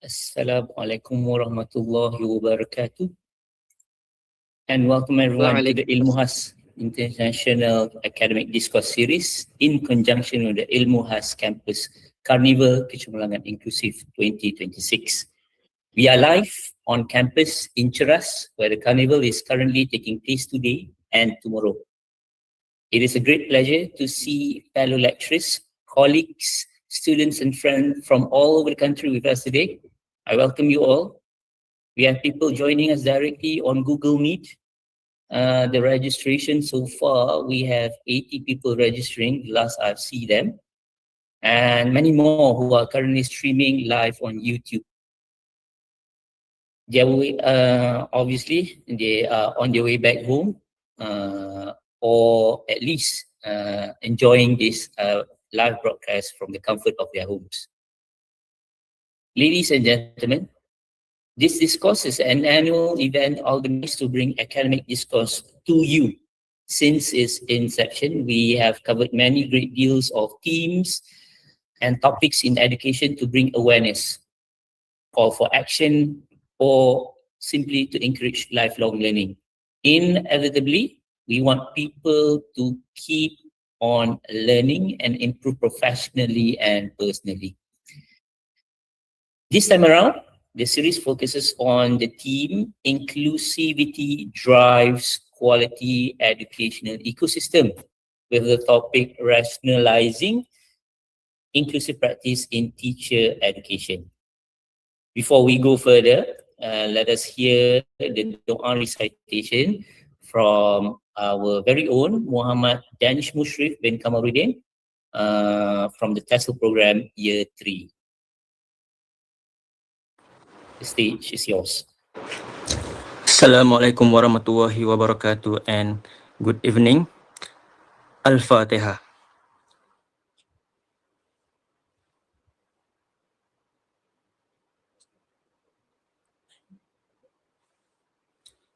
Assalamualaikum warahmatullahi wabarakatuh, and welcome everyone to the Waalaikumsalam. Ilmuhas International Academic Discourse Series in conjunction with the Ilmuhas Campus Carnival Kecemalangan Inclusive 2026. We are live on campus in Cheras, where the carnival is currently taking place today and tomorrow. It is a great pleasure to see fellow lecturers, colleagues, students, and friends from all over the country with us today. I welcome you all. We have people joining us directly on Google Meet. The registration so far, we have 80 people registering, the last I've seen them, and many more who are currently streaming live on YouTube. Obviously, they are on their way back home, or at least enjoying this live broadcast from the comfort of their homes. Ladies and gentlemen, this discourse is an annual event organized to bring academic discourse to you. Since its inception, we have covered many great deals of themes and topics in education to bring awareness, call for action, or simply to encourage lifelong learning. Inevitably, we want people to keep on learning and improve professionally and personally. This time around, the series focuses on the theme Inclusivity Drives Quality Educational Ecosystem, with the topic Rationalizing Inclusive Practice in Teacher Education. Before we go further, let us hear the Doa recitation from our very own Muhammad Danish Mushrif bin Kamaruddin from the TESOL program Year 3. The stage is yours. Assalamualaikum warahmatullahi wabarakatuh and good evening. Al-Fatiha.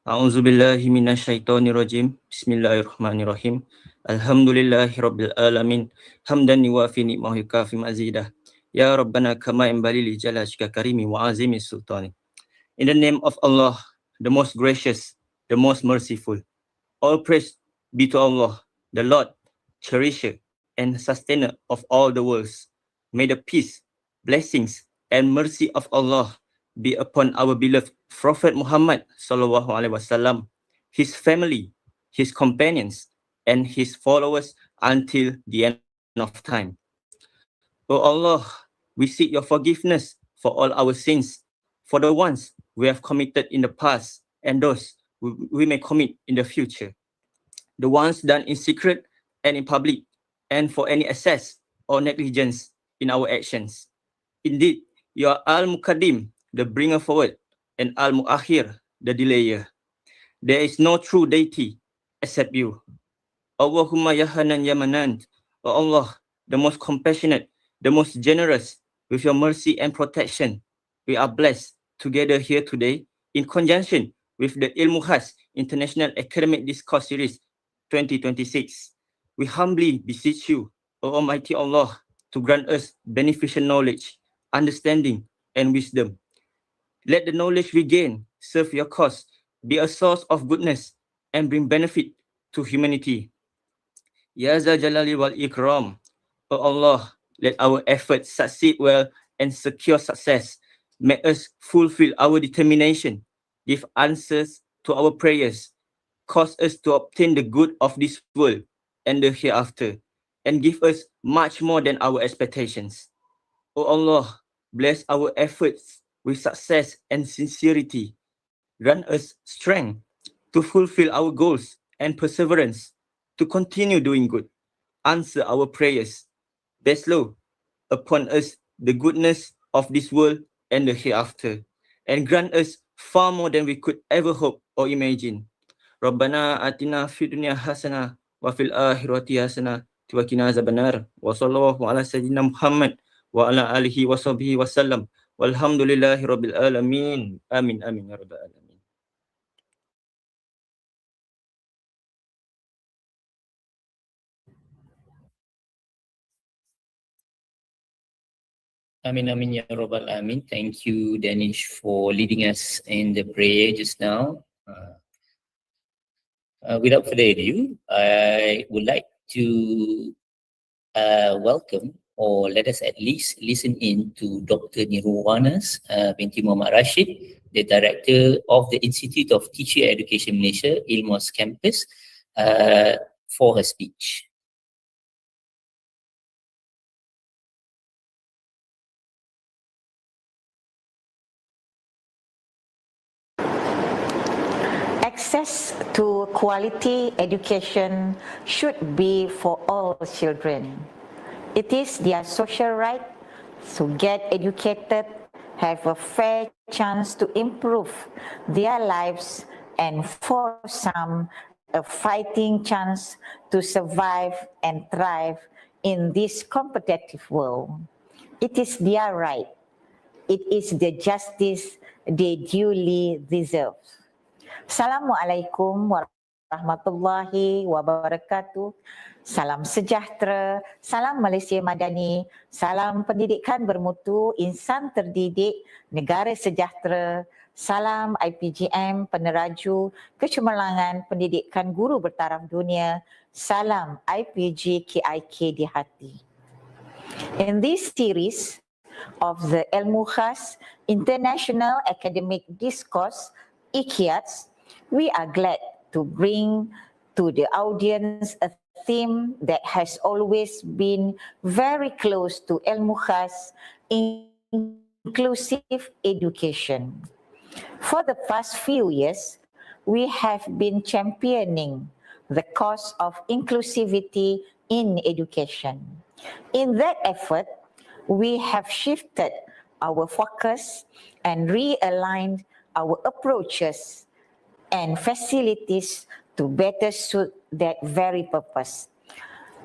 A'udzu billahi minasyaitonir rajim. Bismillahirrahmanirrahim. Alhamdulillahi rabbil alamin. Hamdan yuwafi ni'mahu yukafi mazidah. Ya Rabbana kama yanbaghi li jalajika karimi wa azimi sultani. In the name of Allah, the most gracious, the most merciful. All praise be to Allah, the Lord, cherisher and sustainer of all the worlds. May the peace, blessings, and mercy of Allah be upon our beloved Prophet Muhammad sallallahu alaihi wasallam, his family, his companions, and his followers until the end of time. O Allah, we seek your forgiveness for all our sins, for the ones we have committed in the past and those we may commit in the future, the ones done in secret and in public, and for any excess or negligence in our actions. Indeed, you are Al-Muqaddim, the bringer forward, and Al-Mu'akhir, the delayer. There is no true deity except you. Allahumma ya Hanan ya Manan, O Allah, the most compassionate, the most generous, with your mercy and protection, we are blessed together here today in conjunction with the Ilmuhas International Academic Discourse Series 2026. We humbly beseech you, O Almighty Allah, to grant us beneficial knowledge, understanding, and wisdom. Let the knowledge we gain serve your cause, be a source of goodness, and bring benefit to humanity. Ya Zal Jalali wal Ikram, O Allah, let our efforts succeed well and secure success. Make us fulfill our determination, give answers to our prayers, cause us to obtain the good of this world and the hereafter, and give us much more than our expectations. O Allah, bless our efforts with success and sincerity. Grant us strength to fulfill our goals and perseverance to continue doing good. Answer our prayers. Bestow upon us the goodness of this world and the hereafter, and grant us far more than we could ever hope or imagine. Rabbana atina fid dunya hasanah wa fil akhirati hasanah wa qina azabannar. Wa sallallahu ala sayyidina Muhammad wa ala alihi wa sahbihi wa sallam. Walhamdulillahi rabbil alamin. Amin amin ya rabbal alamin. Amin, amin, ya Rabbal Amin. Thank you, Danish, for leading us in the prayer just now. Without further ado, I would like to welcome, or let us at least listen in to Dr. Nirwanas binti Muhammad Rashid, the Director of the Institute of Teacher Education Malaysia, Ilmuas Campus, for her speech. Access to quality education should be for all children. It is their social right to get educated, have a fair chance to improve their lives, and for some, a fighting chance to survive and thrive in this competitive world. It is their right. It is the justice they duly deserve. Assalamualaikum warahmatullahi wabarakatuh. Salam sejahtera, salam Malaysia Madani, salam pendidikan bermutu, insan terdidik, negara sejahtera, salam IPGM, peneraju, kecemerlangan pendidikan guru bertaraf dunia, salam IPG KIK di hati. In this series of the Ilmu Khas International Academic Discourse, Ikiads, we are glad to bring to the audience a theme that has always been very close to Ilmu Khas, inclusive education. For the past few years, we have been championing the cause of inclusivity in education. In that effort, we have shifted our focus and realigned our approaches and facilities to better suit that very purpose.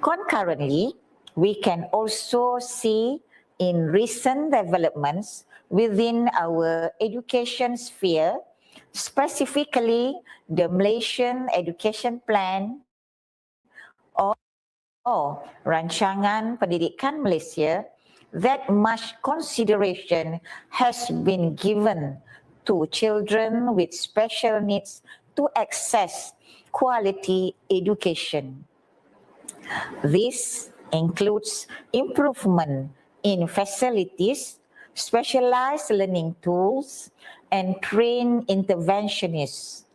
Concurrently, we can also see in recent developments within our education sphere, specifically the Malaysian Education Plan or Rancangan Pendidikan Malaysia, that much consideration has been given to children with special needs to access quality education. This includes improvement in facilities, specialized learning tools, and trained interventionists.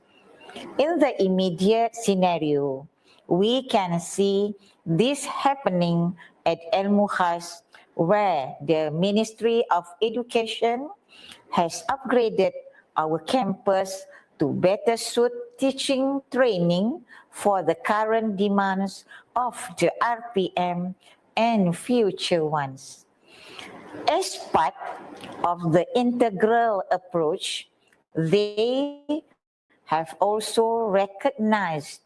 In the immediate scenario, we can see this happening at Ilmu Khas, where the Ministry of Education has upgraded our campus to better suit teaching training for the current demands of the RPM and future ones. As part of the integral approach, they have also recognized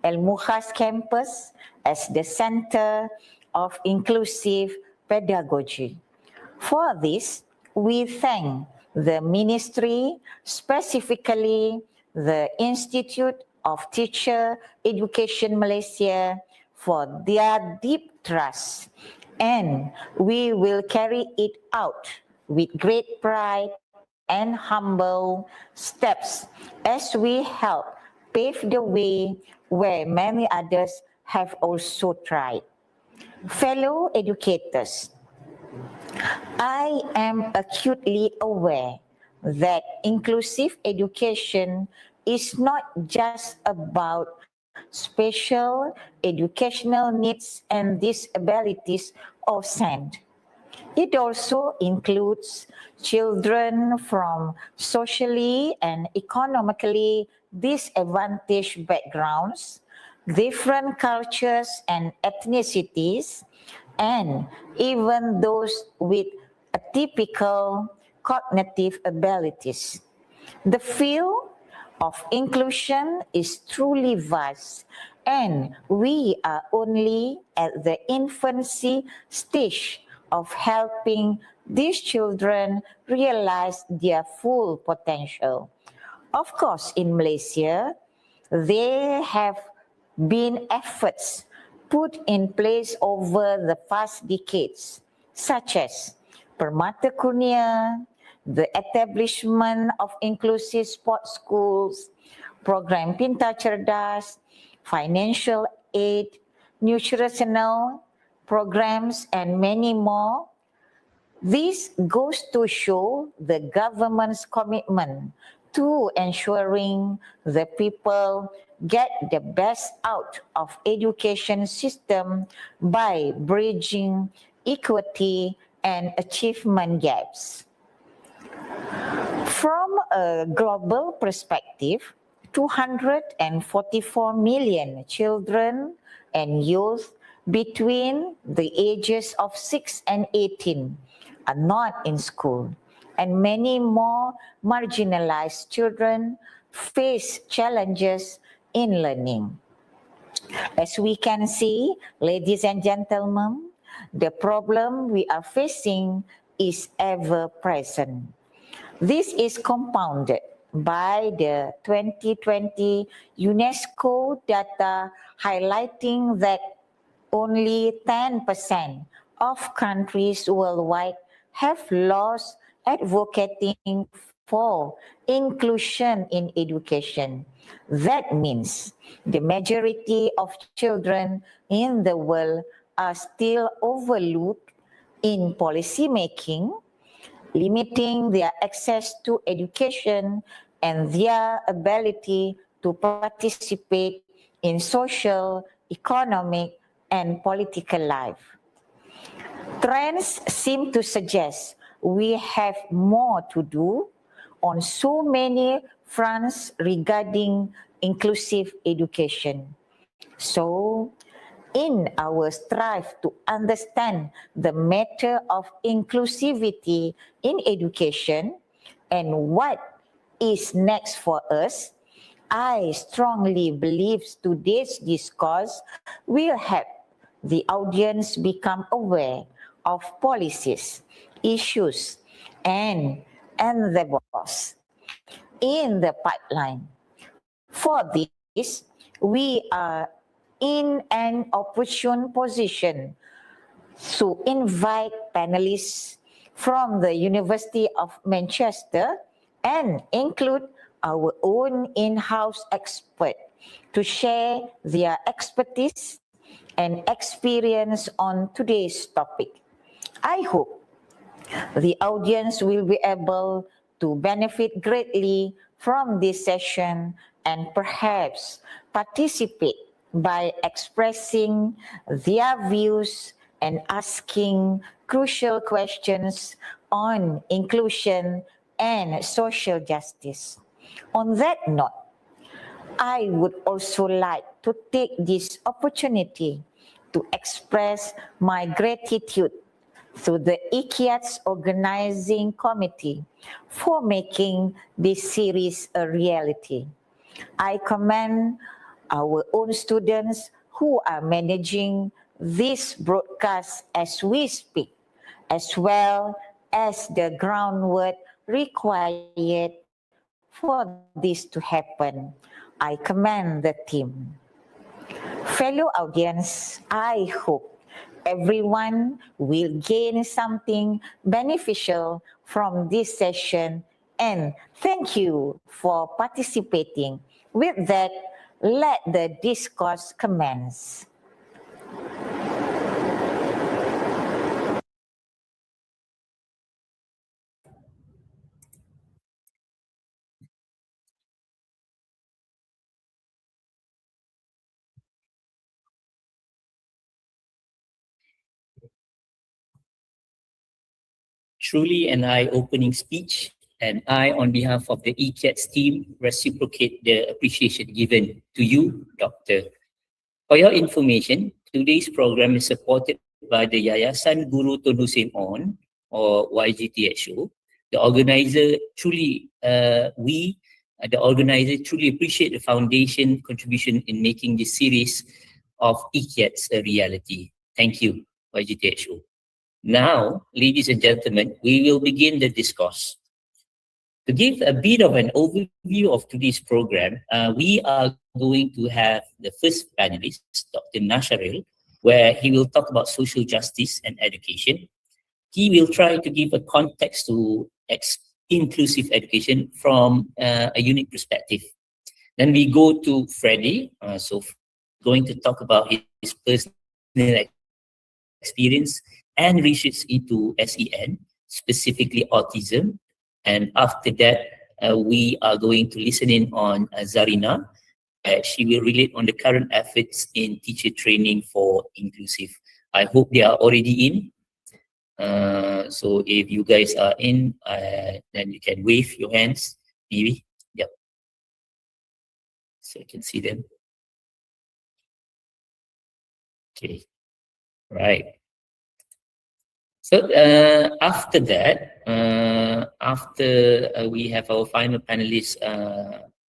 Ilmu Khas campus as the center of inclusive pedagogy. For this, we thank the Ministry, specifically the Institute of Teacher Education Malaysia, for their deep trust, and we will carry it out with great pride and humble steps as we help pave the way where many others have also tried. Fellow educators, I am acutely aware that inclusive education is not just about special educational needs and disabilities of SAND. It also includes children from socially and economically disadvantaged backgrounds, different cultures and ethnicities, and even those with atypical cognitive abilities. The field of inclusion is truly vast, and we are only at the infancy stage of helping these children realize their full potential. Of course, in Malaysia, there have been efforts put in place over the past decades, such as Permata Kurnia, the establishment of inclusive sports schools, program Pintar Cerdas, financial aid, nutritional programs, and many more. This goes to show the government's commitment to ensuring the people get the best out of education system by bridging equity and achievement gaps. From a global perspective, 244 million children and youth between the ages of 6 and 18 are not in school, and many more marginalized children face challenges in learning. As we can see, ladies and gentlemen, the problem we are facing is ever present. This is compounded by the 2020 UNESCO data highlighting that only 10% of countries worldwide have laws advocating for inclusion in education. That means the majority of children in the world are still overlooked in policy making, limiting their access to education and their ability to participate in social, economic, and political life. Trends seem to suggest we have more to do on so many fronts regarding inclusive education. So, in our strive to understand the matter of inclusivity in education and what is next for us, I strongly believe today's discourse will help the audience become aware of policies, issues, and endeavors in the pipeline. For this, we are in an opportune position to invite panelists from the University of Manchester and include our own in-house expert to share their expertise and experience on today's topic. I hope the audience will be able to benefit greatly from this session and perhaps participate by expressing their views and asking crucial questions on inclusion and social justice. On that note, I would also like to take this opportunity to express my gratitude to the Ikiads organizing committee for making this series a reality. I commend our own students who are managing this broadcast as we speak, as well as the groundwork required for this to happen. I commend the team. Fellow audience, I hope everyone will gain something beneficial from this session, and thank you for participating. With that, let the discourse commence. Truly an eye-opening speech, and I, on behalf of the Ikiads team, reciprocate the appreciation given to you, Doctor. For your information, today's program is supported by the Yayasan Guru Tun Hussein On, or YGTHO. The organizer truly, the organizer truly appreciate the foundation contribution in making this series of Ikiads a reality. Thank you, YGTHO. Now, ladies and gentlemen, we will begin the discourse. To give a bit of an overview of today's program, we are going to have the first panelist, Dr. Nasharil, where he will talk about social justice and education. he will try to give a context to inclusive education from a unique perspective. Then we go to Freddie. So going to talk about his personal experience and research into SEN, specifically autism. And after that, we are going to listen in on Zarina. She will relate on the current efforts in teacher training for inclusive. I hope they are already in. So if you guys are in, then you can wave your hands, maybe. Yep. So I can see them. Okay. Right. So after that, after we have our final panelist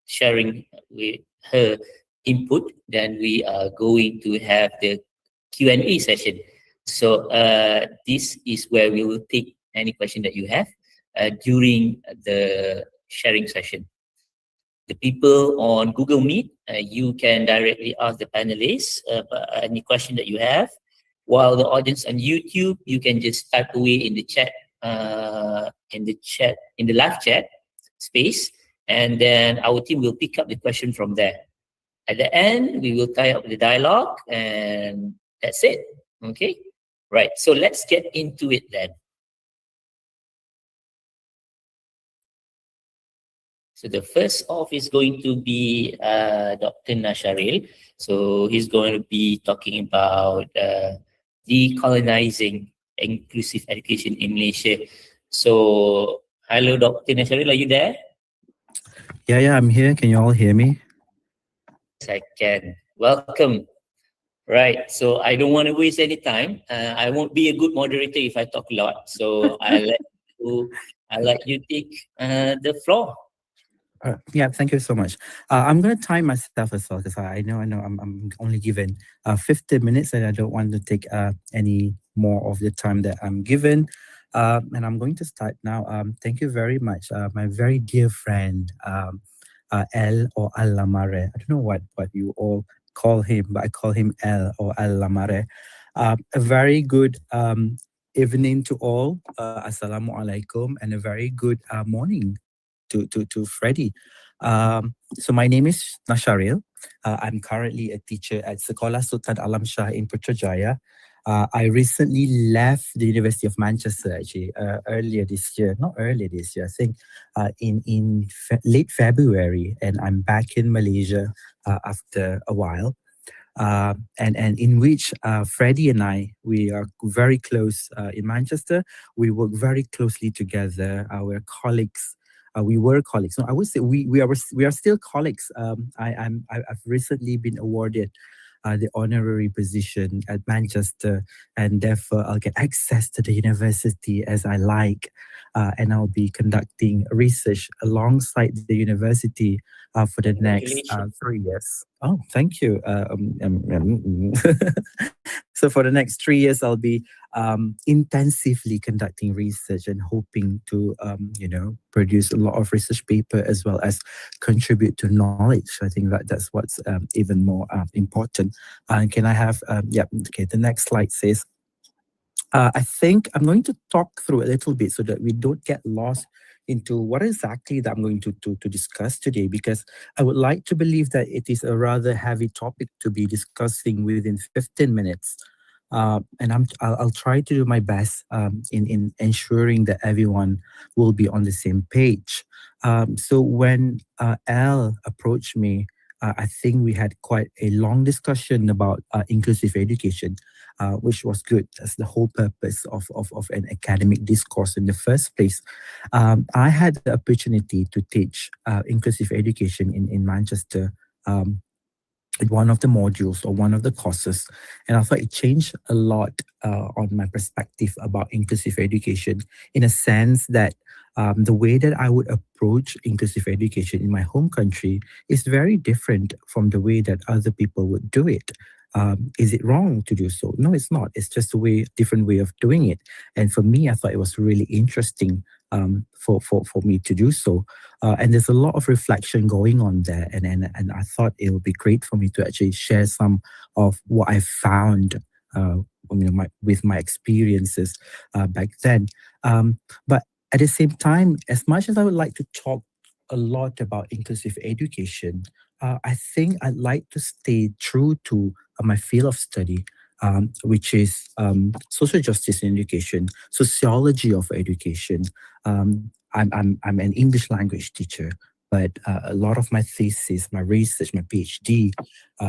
sharing with her input, then we are going to have the Q&A session. So this is where we will take any question that you have during the sharing session. The people on Google Meet, you can directly ask the panelists any question that you have. While the audience on YouTube, you can just type away in the chat, in the live chat space, and then our team will pick up the question from there. At the end, we will tie up the dialogue, and that's it. Okay, right. So let's get into it then. So the first off is going to be Dr. Nasharil. So he's going to be talking about decolonizing inclusive education in Malaysia. So, hello, Dr. Nasharil, are you there? Yeah, I'm here. Can you all hear me? Yes, I can. Welcome. Right. So I don't want to waste any time. I won't be a good moderator if I talk a lot. So I'll let you take the floor. Yeah, thank you so much. I'm going to time myself as well because I know I'm only given 15 minutes and I don't want to take any more of the time that I'm given. And I'm going to start now. Thank you very much. My very dear friend, El or Al Lamare. I don't know what you all call him, but I call him El or Al Lamare. A very good evening to all. Assalamu alaikum, and a very good morning to Freddie. So my name is Nasharil. I'm currently a teacher at Sekolah Sultan Alam Shah in Putrajaya. I recently left the University of Manchester actually earlier this year. Not earlier this year, I think in late February, and I'm back in Malaysia after a while. And in which Freddie and I, we are very close in Manchester. We work very closely together. We're colleagues. We were colleagues. No, I would say we are still colleagues. I've recently been awarded the honorary position at Manchester, and therefore I'll get access to the university as I like, and I'll be conducting research alongside the university for the next 3 years. Oh, thank you. So for the next 3 years, I'll be intensively conducting research and hoping to, produce a lot of research paper as well as contribute to knowledge. I think that's what's even more important. Can I have, the next slide says, I think I'm going to talk through a little bit so that we don't get lost into what exactly that I'm going to discuss today, because I would like to believe that it is a rather heavy topic to be discussing within 15 minutes. And I'll try to do my best in ensuring that everyone will be on the same page. So when Al approached me, I think we had quite a long discussion about inclusive education, which was good. That's the whole purpose of an academic discourse in the first place. I had the opportunity to teach inclusive education in Manchester, one of the modules or one of the courses, and I thought it changed a lot on my perspective about inclusive education, in a sense that the way that I would approach inclusive education in my home country is very different from the way that other people would do it. Is it wrong to do so? No, it's not. It's just a different way of doing it. And for me, I thought it was really interesting for me to do so. And there's a lot of reflection going on there. And I thought it would be great for me to actually share some of what I found with my experiences back then. But at the same time, as much as I would like to talk a lot about inclusive education, I think I'd like to stay true to my field of study, which is social justice in education, sociology of education. I'm an English language teacher, but a lot of my thesis, my research, my PhD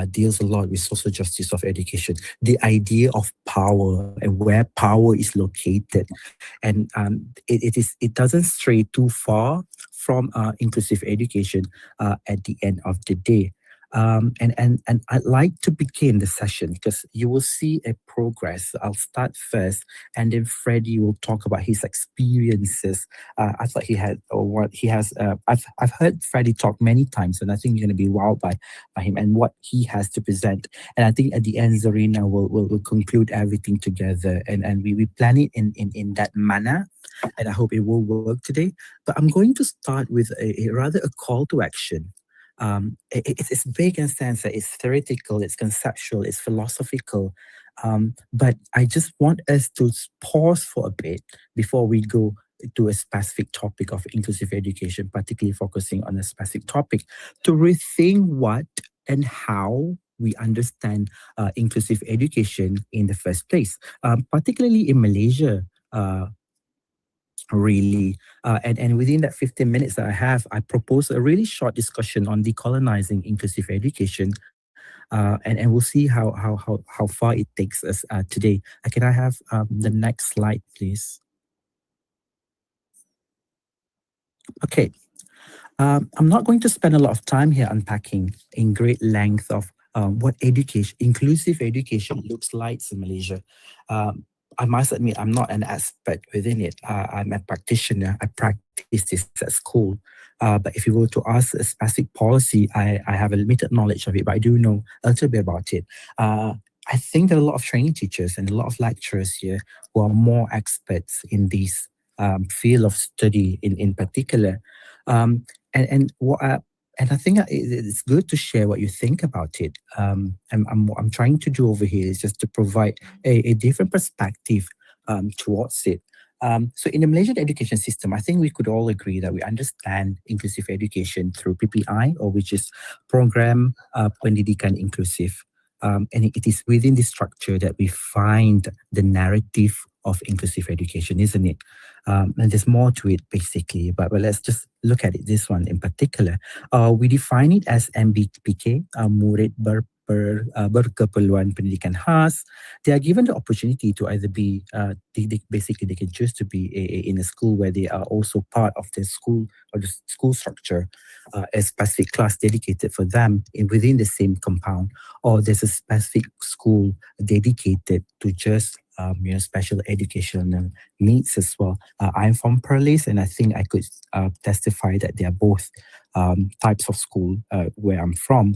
deals a lot with social justice of education, the idea of power and where power is located, and it doesn't stray too far from inclusive education at the end of the day. And I'd like to begin the session because you will see a progress. I'll start first, and then Freddie will talk about his experiences. I thought he had, or what he has. I've heard Freddie talk many times, and I think you're going to be wowed by him and what he has to present. And I think at the end, Zarina will conclude everything together, and we plan it in that manner. And I hope it will work today. But I'm going to start with a rather a call to action. It's big in the sense that it's theoretical, it's conceptual, it's philosophical. But I just want us to pause for a bit before we go to a specific topic of inclusive education, particularly focusing on a specific topic, to rethink what and how we understand inclusive education in the first place, particularly in Malaysia. Really. And within that 15 minutes that I have, I propose a really short discussion on decolonizing inclusive education. And we'll see how far it takes us today. Can I have the next slide, please? Okay. I'm not going to spend a lot of time here unpacking in great length of what education, inclusive education looks like in Malaysia. I must admit, I'm not an expert within it. I'm a practitioner. I practice this at school. But if you were to ask a specific policy, I have a limited knowledge of it, but I do know a little bit about it. I think there are a lot of training teachers and a lot of lecturers here who are more experts in this field of study in particular. And I think it's good to share what you think about it. I'm trying to do over here is just to provide a different perspective towards it. So in the Malaysian education system, I think we could all agree that we understand inclusive education through PPI, or which is Program Pendidikan Inklusif. And it is within this structure that we find the narrative of inclusive education, isn't it? And there's more to it basically, but let's just look at it, this one in particular. We define it as MBPK, Murid Berkeperluan Pendidikan Khas. They are given the opportunity to either be, basically they can choose to be in a school where they are also part of the school or the school structure, a specific class dedicated for them within the same compound, or there's a specific school dedicated to just special educational needs as well. I'm from Perlis, and I think I could testify that they are both types of school where I'm from.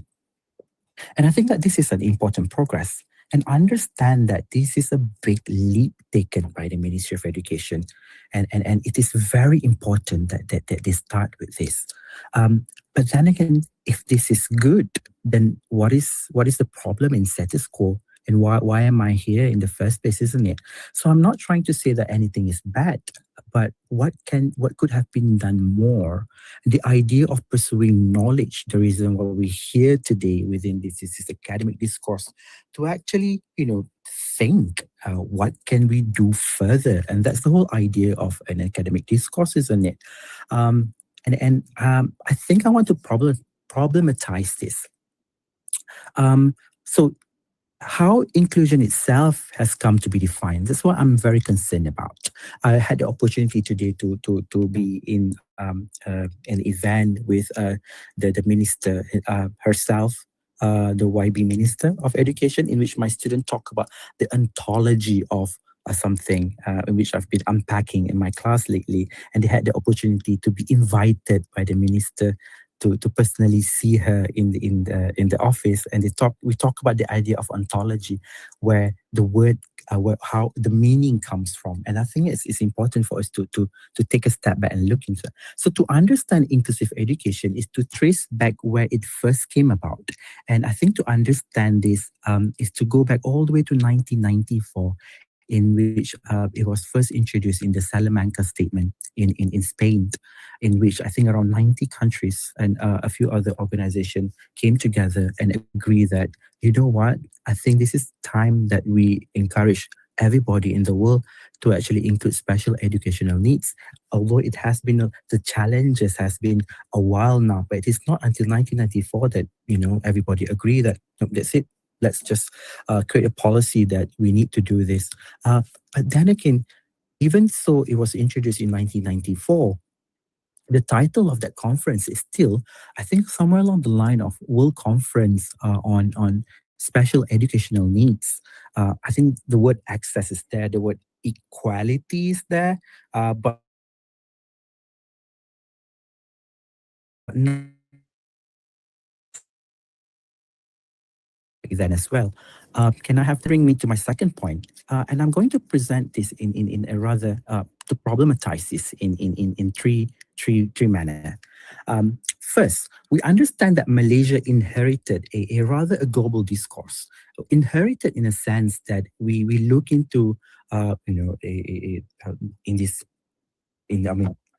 And I think that this is an important progress, and understand that this is a big leap taken by the Ministry of Education. And it is very important that they start with this. But then again, if this is good, then what is the problem in status quo? And why am I here in the first place, isn't it? So I'm not trying to say that anything is bad, but what could have been done more? The idea of pursuing knowledge, the reason why we're here today within this academic discourse, to actually, think what can we do further? And that's the whole idea of an academic discourse, isn't it? I think I want to problematize this. So how inclusion itself has come to be defined. That's what I'm very concerned about. I had the opportunity today to be in an event with the minister herself, the YB Minister of Education, in which my students talk about the ontology of something in which I've been unpacking in my class lately, and they had the opportunity to be invited by the minister to personally see her in the office, and we talk about the idea of ontology, where the word how the meaning comes from. And I think it's important for us to take a step back and look into it. So to understand inclusive education is to trace back where it first came about. And I think to understand this is to go back all the way to 1994, in which it was first introduced in the Salamanca Statement in Spain, in which I think around 90 countries and a few other organizations came together and agree that, you know what, I think this is time that we encourage everybody in the world to actually include special educational needs. Although it has been, the challenges has been a while now, but it is not until 1994 that, everybody agree that, no, that's it. Let's just create a policy that we need to do this. But then again, even so it was introduced in 1994, the title of that conference is still, I think, somewhere along the line of World Conference on Special Educational Needs. I think the word access is there, the word equality is there, but then as well. Can I have to bring me to my second point? And I'm going to present this in a rather to problematize this in three manner. First, we understand that Malaysia inherited a rather a global discourse. Inherited in a sense that we look into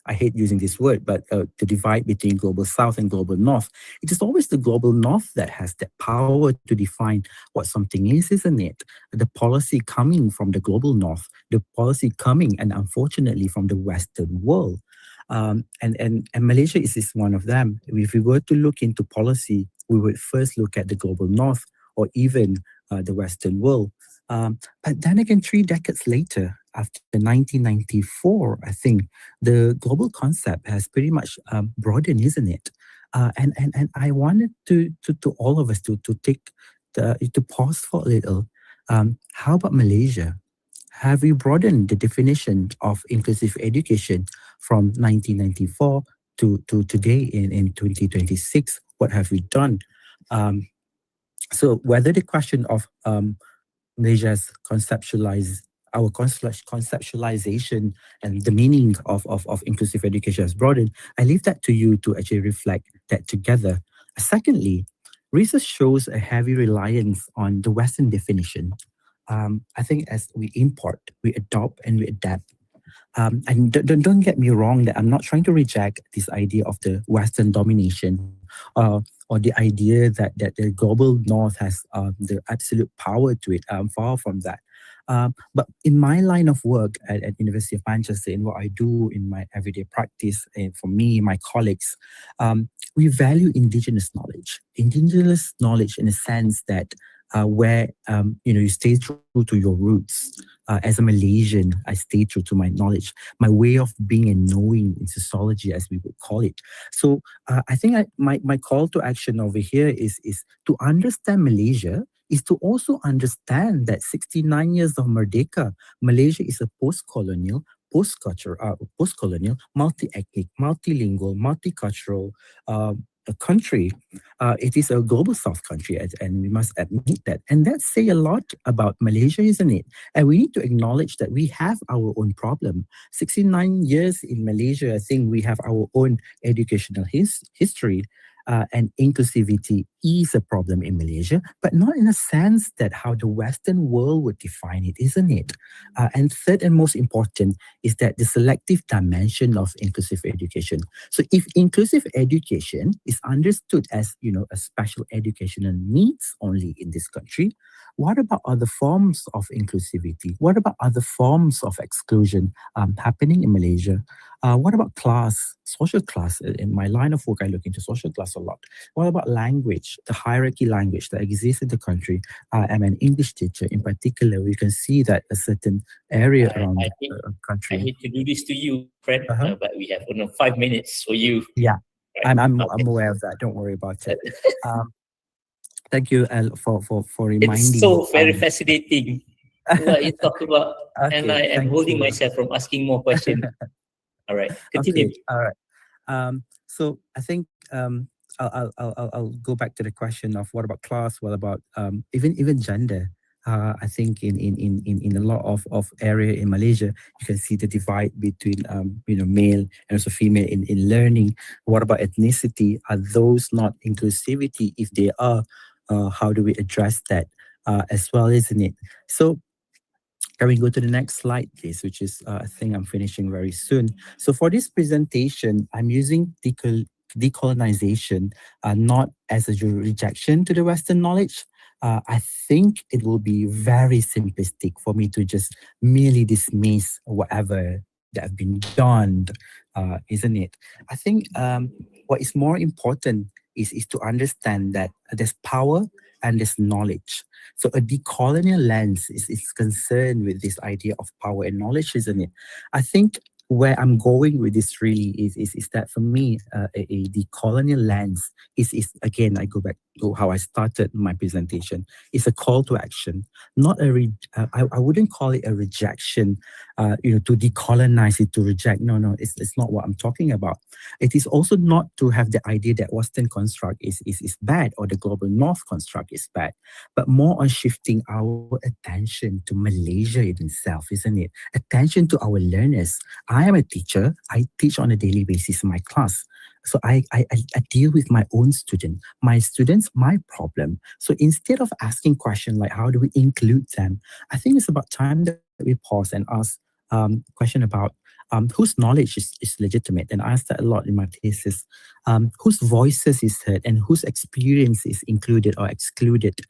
I hate using this word, but the divide between global south and global north. It is always the global north that has that power to define what something is, isn't it? The policy coming from the global north, the policy coming, and unfortunately, from the Western world. And Malaysia is one of them. If we were to look into policy, we would first look at the global north or even the Western world. But then again, 3 decades later, after 1994, I think the global concept has pretty much broadened, isn't it? And I wanted to all of us to take to pause for a little. How about Malaysia? Have we broadened the definition of inclusive education from 1994 to today in 2026? What have we done? So whether the question of Malaysia's conceptualization and the meaning of inclusive education has broadened, I leave that to you to actually reflect that together. Secondly, research shows a heavy reliance on the Western definition. I think as we import, we adopt and we adapt. And don't get me wrong that I'm not trying to reject this idea of the Western domination or the idea that the global north has the absolute power to it. Far from that. But in my line of work at University of Manchester, in what I do in my everyday practice, and for me, my colleagues, we value indigenous knowledge. Indigenous knowledge in a sense that where you stay true to your roots. As a Malaysian, I stay true to my knowledge, my way of being and knowing in sociology, as we would call it. So I think my call to action over here is to understand Malaysia, is to also understand that 69 years of Merdeka, Malaysia is a post-colonial, multi-ethnic, multilingual, multicultural a country. It is a global south country, and we must admit that. And that say a lot about Malaysia, isn't it? And we need to acknowledge that we have our own problem. 69 years in Malaysia, I think we have our own educational history. And inclusivity is a problem in Malaysia, but not in a sense that how the Western world would define it, isn't it? And third and most important is that the selective dimension of inclusive education. So if inclusive education is understood as, a special educational needs only in this country, what about other forms of inclusivity? What about other forms of exclusion happening in Malaysia? What about class, social class? In my line of work, I look into social class a lot. What about language, the hierarchy language that exists in the country? I'm an English teacher. In particular, we can see that a certain area around the country. I hate to do this to you, Fred, but we have only 5 minutes for you. Yeah, right? I'm aware of that. Don't worry about it. Thank you for reminding me. It's so very fascinating what you talk about, and I am holding myself from asking more questions. All right, continue. Okay, all right. So I think I'll go back to the question of what about class? What about even gender? I think in a lot of area in Malaysia, you can see the divide between male and also female in learning. What about ethnicity? Are those not inclusivity? If they are, how do we address that as well, isn't it? So can we go to the next slide, please, which is, I think I'm finishing very soon. So for this presentation, I'm using decolonization not as a rejection to the Western knowledge. I think it will be very simplistic for me to just merely dismiss whatever that have been done, isn't it? I think what is more important is to understand that there's power and there's knowledge. So a decolonial lens is concerned with this idea of power and knowledge, isn't it? I think where I'm going with this really is that for me, a decolonial lens is again, I go back to how I started my presentation. It's a call to action, not I wouldn't call it a rejection, to decolonize it, to reject. No, it's not what I'm talking about. It is also not to have the idea that Western construct is bad or the global North construct is bad, but more on shifting our attention to Malaysia in itself, isn't it? Attention to our learners. I am a teacher. I teach on a daily basis in my class. So I deal with my own student, my students, my problem. So instead of asking questions like how do we include them, I think it's about time that we pause and ask question about whose knowledge is legitimate. And I asked that a lot in my thesis. Whose voices is heard and whose experience is included or excluded.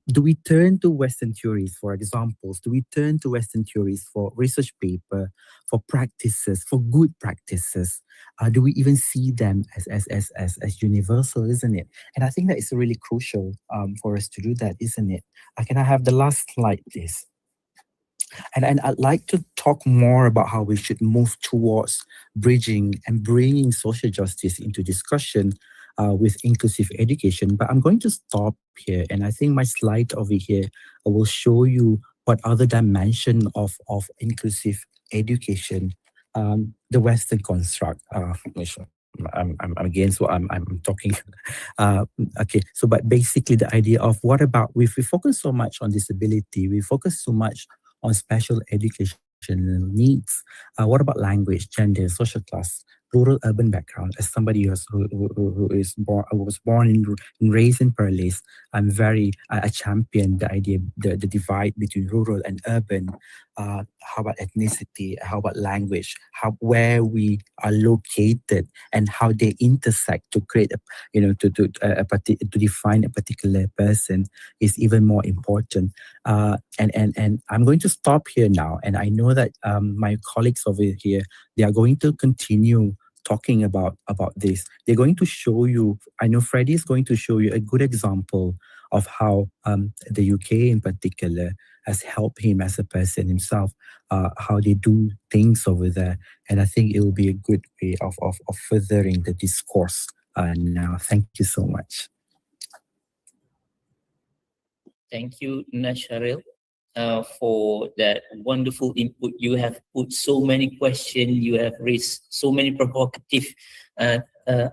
Do we turn to Western theories for examples? Do we turn to Western theories for research paper, for practices, for good practices? Do we even see them as universal, isn't it? And I think that is really crucial for us to do that, isn't it? Can I have the last slide, please? And I'd like to talk more about how we should move towards bridging and bringing social justice into discussion with inclusive education. But I'm going to stop here. And I think my slide over here will show you what other dimension of inclusive education, the Western construct. I'm against what I'm talking. Okay, so but basically the idea of what about, if we focus so much on disability, we focus so much on special educational needs. What about language, gender, social class, rural urban background? As somebody who was born and raised in Perlis, I'm very I champion the idea, the divide between rural and urban. How about ethnicity? How about language? Where we are located and how they intersect to create to define a particular person is even more important. And I'm going to stop here now. And I know that my colleagues over here, they are going to continue talking about this. They're going to show you, I know Freddie is going to show you a good example of how the UK in particular has helped him as a person himself, how they do things over there. And I think it will be a good way of furthering the discourse now. Thank you so much. Thank you, Nasharil, for that wonderful input. You have put so many questions, you have raised so many provocative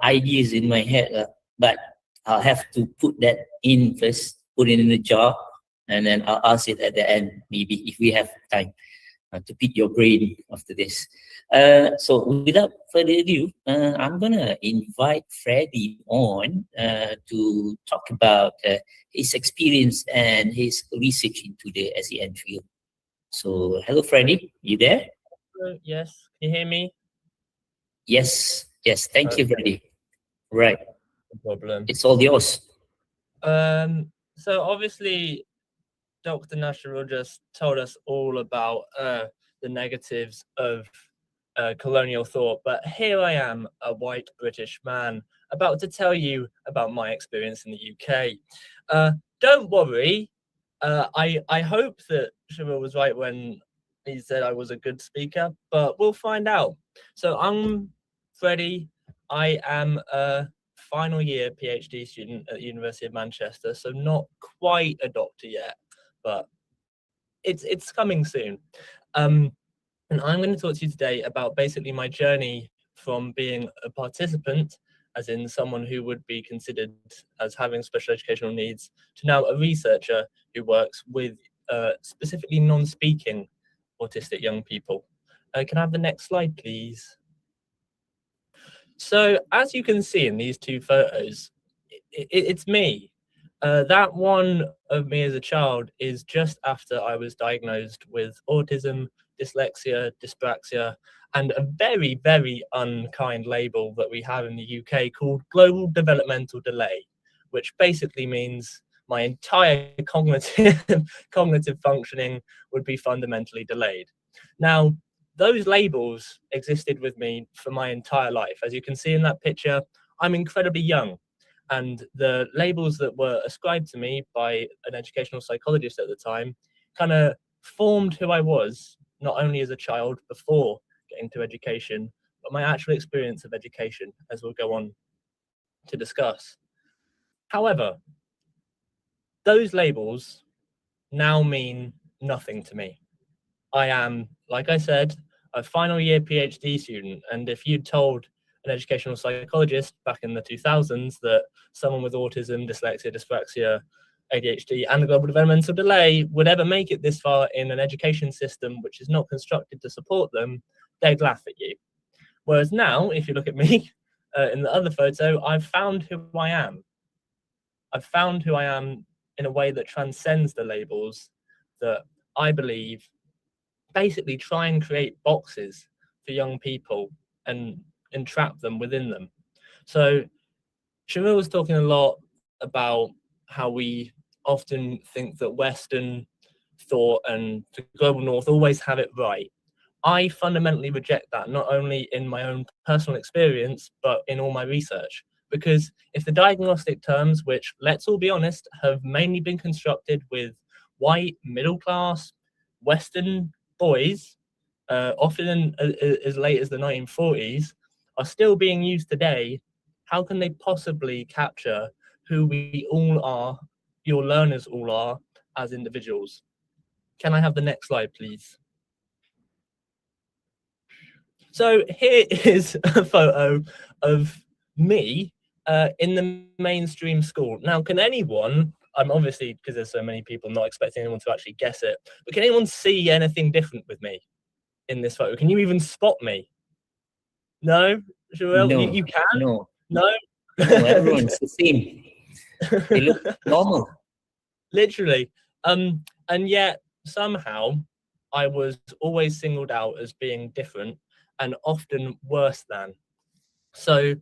ideas in my head, but I'll have to put that in first, put it in the jar, and then I'll ask it at the end, maybe if we have time to pick your brain after this. So without further ado, I'm gonna invite Freddie on to talk about his experience and his research into the SEN field. So hello, Freddie, you there? Yes, can you hear me? Yes, thank you, Freddie. Right, No problem. it's all yours. So obviously, Dr. Nasharil just told us all about the negatives of colonial thought, but here I am, a white British man, about to tell you about my experience in the UK. Don't worry, I hope that Sharil was right when he said I was a good speaker, but we'll find out. So I'm Freddie. I am a final year PhD student at the University of Manchester, so not quite a doctor yet, but it's coming soon. And I'm going to talk to you today about basically my journey from being a participant as in someone who would be considered as having special educational needs, to now a researcher who works with specifically non-speaking autistic young people. Can I have the next slide, please? So as you can see in these two photos, it's me. That one of me as a child is just after I was diagnosed with autism, dyslexia, dyspraxia, and a very, very unkind label that we have in the UK called global developmental delay, which basically means my entire cognitive functioning would be fundamentally delayed. Now, those labels existed with me for my entire life. As you can see in that picture, I'm incredibly young. And the labels that were ascribed to me by an educational psychologist at the time kind of formed who I was, not only as a child before getting to education, but my actual experience of education, as we'll go on to discuss. However, those labels now mean nothing to me. I am, like I said, a final year PhD student, and if you'd told an educational psychologist back in the 2000s that someone with autism, dyslexia, dyspraxia, ADHD, and a global developmental delay would ever make it this far in an education system which is not constructed to support them, they'd laugh at you. Whereas now, if you look at me in the other photo, I've found who I am. I've found who I am in a way that transcends the labels that I believe basically try and create boxes for young people and entrap them within them. So Shamil was talking a lot about how we often think that Western thought and the global North always have it right. I fundamentally reject that, not only in my own personal experience, but in all my research. Because if the diagnostic terms, which, let's all be honest, have mainly been constructed with white, middle-class, Western boys, often as late as the 1940s, are still being used today, how can they possibly capture who we all are, your learners all are, as individuals? Can I have the next slide, please? So here is a photo of me in the mainstream school. Now, can anyone, I'm obviously, because there's so many people, not expecting anyone to actually guess it, but can anyone see anything different with me in this photo? Can you even spot me? No? Joel, No, you can? no, No? no, everyone's the same. They look normal. Literally. And yet somehow I was always singled out as being different and often worse than. So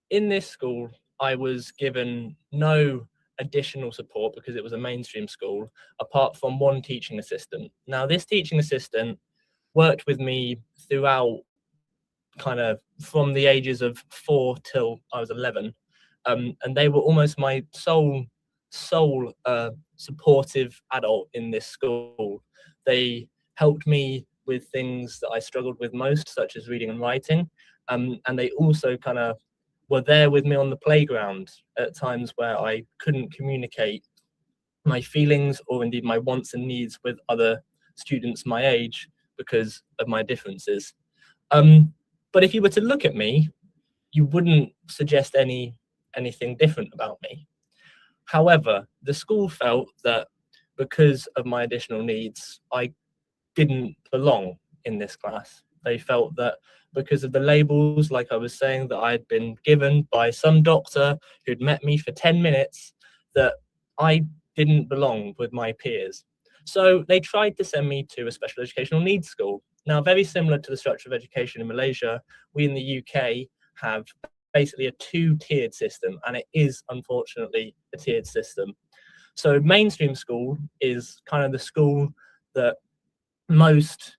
in this school, I was given no additional support because it was a mainstream school, apart from one teaching assistant. Now, this teaching assistant worked with me throughout, kind of from the ages of 4 till I was 11. And they were almost my sole supportive adult in this school. They helped me with things that I struggled with most, such as reading and writing. And they also kind of were there with me on the playground at times where I couldn't communicate my feelings or indeed my wants and needs with other students my age because of my differences. But if you were to look at me, you wouldn't suggest anything different about me. However, the school felt that because of my additional needs, I didn't belong in this class. They felt that because of the labels, like I was saying, that I had been given by some doctor who'd met me for 10 minutes, that I didn't belong with my peers. So they tried to send me to a special educational needs school. Now, very similar to the structure of education in Malaysia, we in the UK have basically a 2-tiered system, and it is unfortunately a tiered system. So mainstream school is kind of the school that most,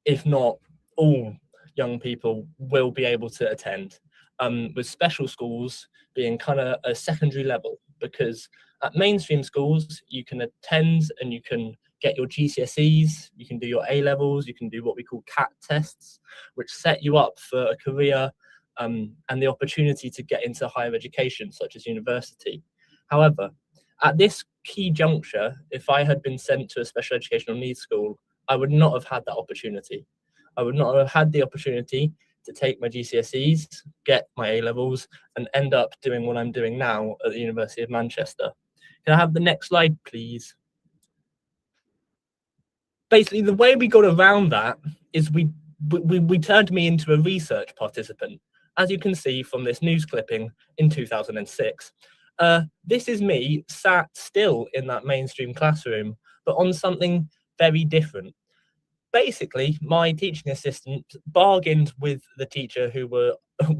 if not all, young people will be able to attend, with special schools being kind of a secondary level, because at mainstream schools you can attend and you can get your GCSEs, you can do your A-levels, you can do what we call CAT tests, which set you up for a career and the opportunity to get into higher education, such as university. However, at this key juncture, if I had been sent to a special educational needs school, I would not have had that opportunity. I would not have had the opportunity to take my GCSEs, get my A-levels, and end up doing what I'm doing now at the University of Manchester. Can I have the next slide, please? Basically, the way we got around that is we turned me into a research participant, as you can see from this news clipping in 2006. This is me sat still in that mainstream classroom, but on something very different. Basically, my teaching assistant bargained with the teacher who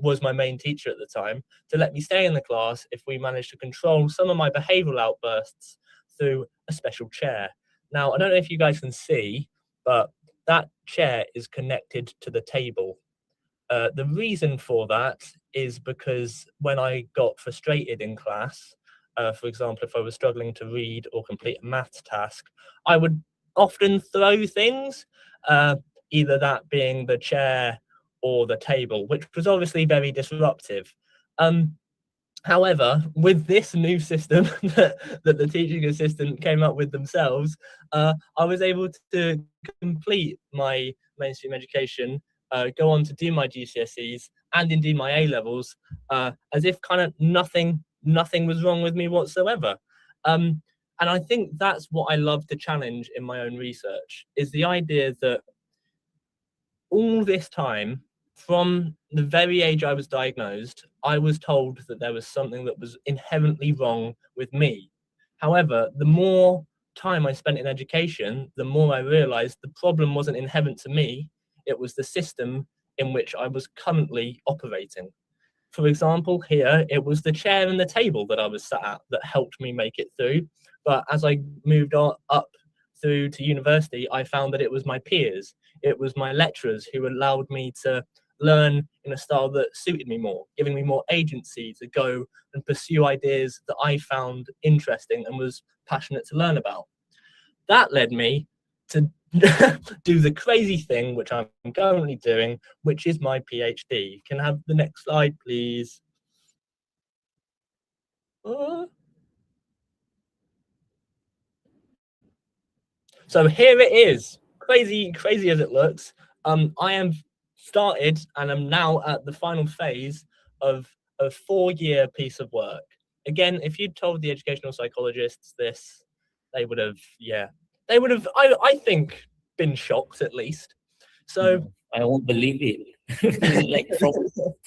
was my main teacher at the time to let me stay in the class if we managed to control some of my behavioural outbursts through a special chair. Now, I don't know if you guys can see, but that chair is connected to the table. The reason for that is because when I got frustrated in class, for example, if I was struggling to read or complete a maths task, I would often throw things, either that being the chair or the table, which was obviously very disruptive. However, with this new system that the teaching assistant came up with themselves, I was able to complete my mainstream education, go on to do my GCSEs and indeed my A-levels, as if kind of nothing was wrong with me whatsoever. And I think that's what I love to challenge in my own research, is the idea that all this time, from the very age I was diagnosed, I was told that there was something that was inherently wrong with me. However, the more time I spent in education, the more I realized the problem wasn't inherent to me, it was the system in which I was currently operating. For example, here, it was the chair and the table that I was sat at that helped me make it through. But as I moved on up through to university, I found that it was my peers, it was my lecturers who allowed me to learn in a style that suited me more, giving me more agency to go and pursue ideas that I found interesting and was passionate to learn about. That led me to do the crazy thing, which I'm currently doing, which is my PhD. Can I have the next slide, please? So here it is, crazy as it looks. I am started and I'm now at the final phase of a 4-year piece of work. Again, if you'd told the educational psychologists this, they would have, I think, been shocked at least. So I won't believe it. Like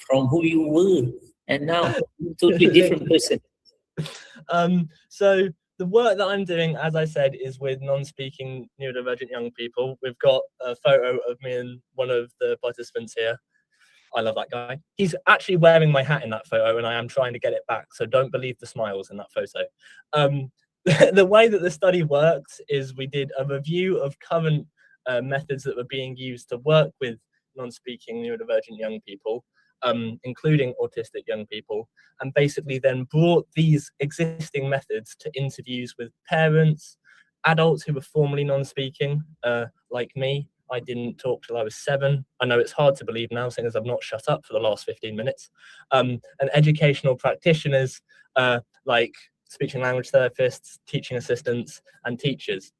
from who you were, and now totally different person. So the work that I'm doing, as I said, is with non-speaking neurodivergent young people. We've got a photo of me and one of the participants here. I love that guy. He's actually wearing my hat in that photo, and I am trying to get it back, so don't believe the smiles in that photo. The way that the study works is we did a review of current methods that were being used to work with non-speaking neurodivergent young people, including autistic young people, and basically then brought these existing methods to interviews with parents, adults who were formerly non-speaking, like me. I didn't talk till I was 7. I know it's hard to believe now, seeing as I've not shut up for the last 15 minutes. And educational practitioners like speech and language therapists, teaching assistants, and teachers.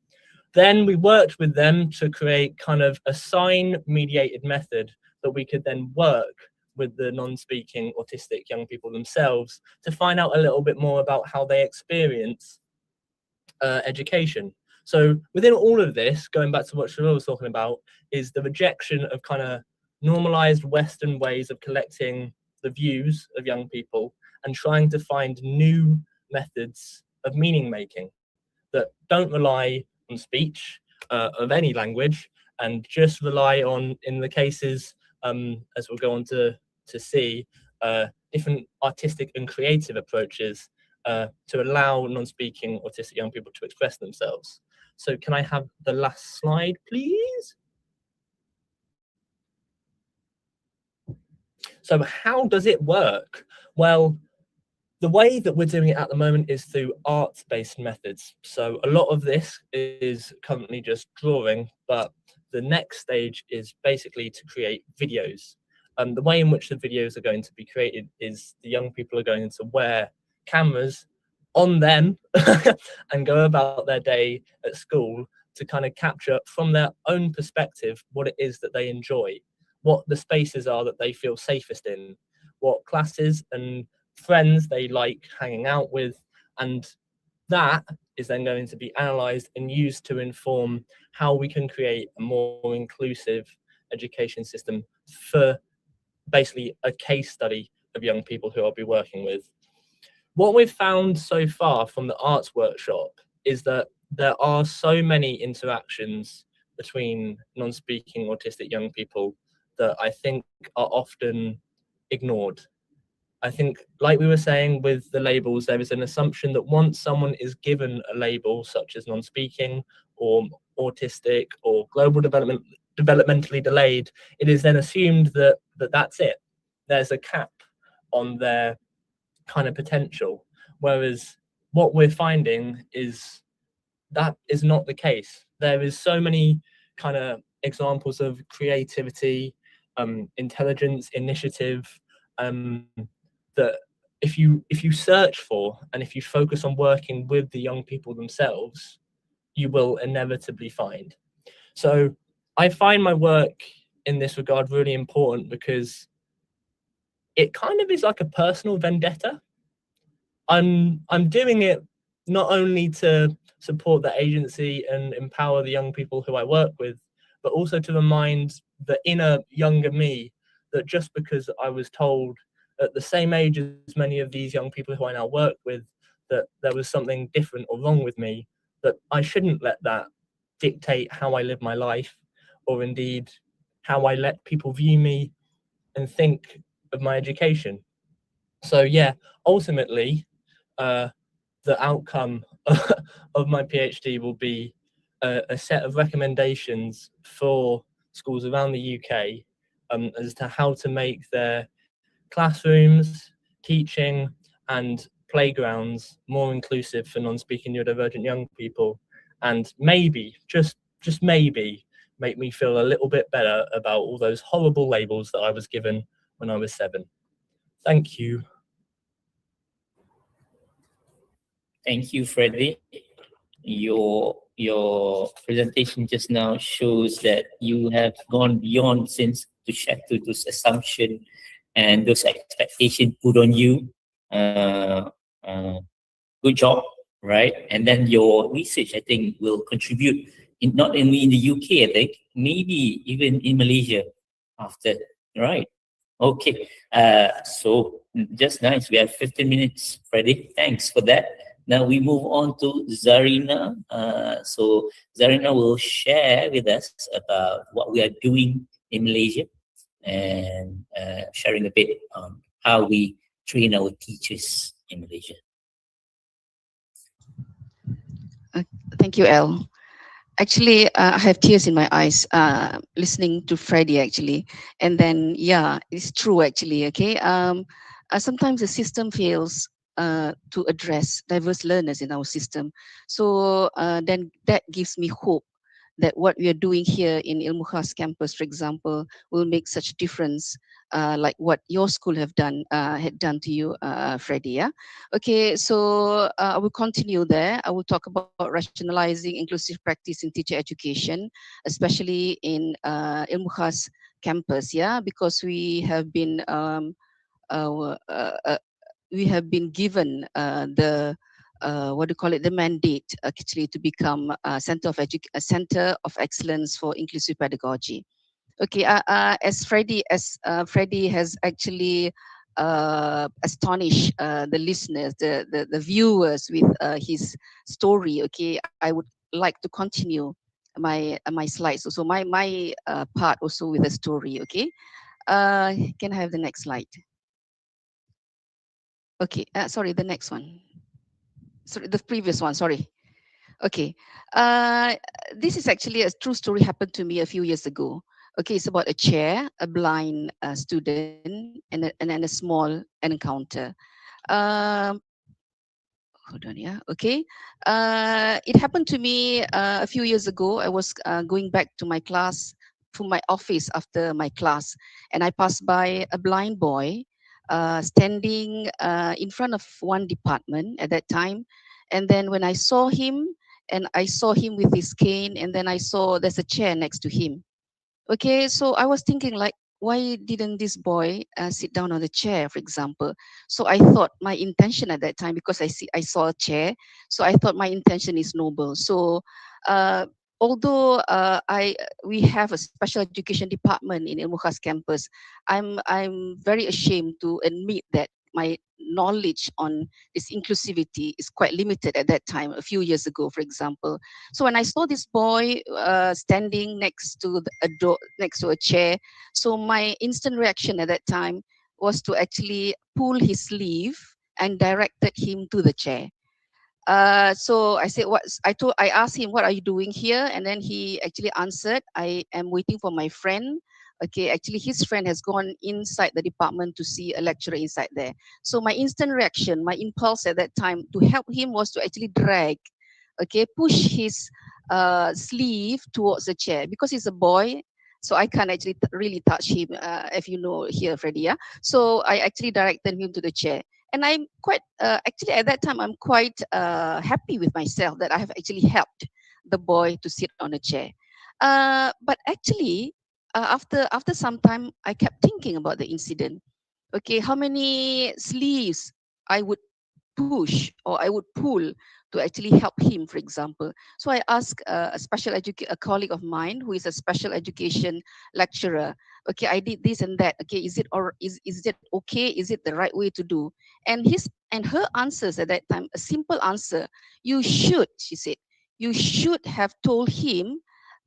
Then we worked with them to create kind of a sign-mediated method that we could then work with the non-speaking autistic young people themselves to find out a little bit more about how they experience education. So within all of this, going back to what Cheryl was talking about, is the rejection of kind of normalized Western ways of collecting the views of young people and trying to find new methods of meaning making that don't rely on speech of any language and just rely on, in the cases, as we'll go on to see, different artistic and creative approaches to allow non-speaking autistic young people to express themselves. So can I have the last slide, please? So how does it work? Well, the way that we're doing it at the moment is through arts-based methods. So a lot of this is currently just drawing, but the next stage is basically to create videos. The way in which the videos are going to be created is the young people are going to wear cameras on them and go about their day at school to kind of capture from their own perspective what it is that they enjoy. what the spaces are that they feel safest in, what classes and friends they like hanging out with, and that is then going to be analysed and used to inform how we can create a more inclusive education system for basically a case study of young people who I'll be working with. What we've found so far from the arts workshop is that there are so many interactions between non-speaking autistic young people that I think are often ignored. I think, like we were saying with the labels, there is an assumption that once someone is given a label such as non-speaking or autistic or global developmentally delayed, it is then assumed that that's it. There's a cap on their kind of potential. Whereas what we're finding is that is not the case. There is so many kind of examples of creativity, intelligence, initiative, that if you search for and if you focus on working with the young people themselves, you will inevitably find. So I find my work in this regard really important because it kind of is like a personal vendetta. I'm doing it not only to support the agency and empower the young people who I work with, but also to remind the inner younger me that just because I was told at the same age as many of these young people who I now work with that there was something different or wrong with me, that I shouldn't let that dictate how I live my life, or indeed how I let people view me and think of my education. So yeah, ultimately, the outcome of my PhD will be a set of recommendations for schools around the UK as to how to make their classrooms, teaching, and playgrounds more inclusive for non-speaking neurodivergent young people, and maybe, just maybe, make me feel a little bit better about all those horrible labels that I was given when I was 7. Thank you. Thank you, Freddie. Your presentation just now shows that you have gone beyond since to shatter those assumptions and those expectations put on you. Good job, right? And then your research, I think, will contribute in not only in the UK, I think, maybe even in Malaysia after, right? Okay, so just nice. We have 15 minutes, Freddie. Thanks for that. Now we move on to Zarina. So Zarina will share with us about what we are doing in Malaysia and sharing a bit on how we train our teachers in Malaysia. Thank you, El. Actually, I have tears in my eyes listening to Freddie, actually. And then, yeah, it's true, actually, okay? Sometimes the system fails to address diverse learners in our system. So then that gives me hope that what we are doing here in Ilmu Khas campus, for example, will make such difference, like what your school had done to you, Freddie. Yeah. Okay. So I will continue there. I will talk about rationalizing inclusive practice in teacher education, especially in Ilmu Khas campus. Yeah, because we have been given the what do you call it, the mandate actually to become a center of excellence for inclusive pedagogy. Okay, as Freddie has actually astonished the listeners, the viewers with his story. Okay, I would like to continue my slides. So my part also with the story. Okay, can I have the next slide? Okay, sorry, the next one. Sorry, the previous one, sorry. Okay, this is actually a true story happened to me a few years ago. Okay, it's about a chair, a blind student, and then a small encounter. Hold on, yeah, okay. It happened to me a few years ago. I was going back to my class, to my office after my class, and I passed by a blind boy standing in front of one department at that time. And then when I saw him, and I saw him with his cane, and then I saw there's a chair next to him. Okay, so I was thinking like, why didn't this boy sit down on the chair, for example? So I thought my intention at that time, because I saw a chair, so I thought my intention is noble. So although we have a special education department in Ilmu Khas campus, I'm very ashamed to admit that my knowledge on this inclusivity is quite limited at that time, a few years ago, for example. So when I saw this boy standing next to a door, next to a chair, so my instant reaction at that time was to actually pull his sleeve and directed him to the chair. So I said, I asked him, what are you doing here? And then he actually answered, I am waiting for my friend. Okay, actually his friend has gone inside the department to see a lecturer inside there. So my instant reaction, my impulse at that time to help him was to actually drag, okay, push his sleeve towards the chair, because he's a boy. So I can't actually really touch him, if you know here, Freddie. Yeah. So I actually directed him to the chair. And I'm quite, actually at that time, I'm quite happy with myself that I have actually helped the boy to sit on a chair. But actually, after some time, I kept thinking about the incident. Okay, how many sleeves I would push or I would pull to actually help him, for example. So I asked a colleague of mine who is a special education lecturer. Okay, I did this and that. Okay, is it okay? Is it the right way to do? And her answers at that time, a simple answer: you should, she said, you should have told him.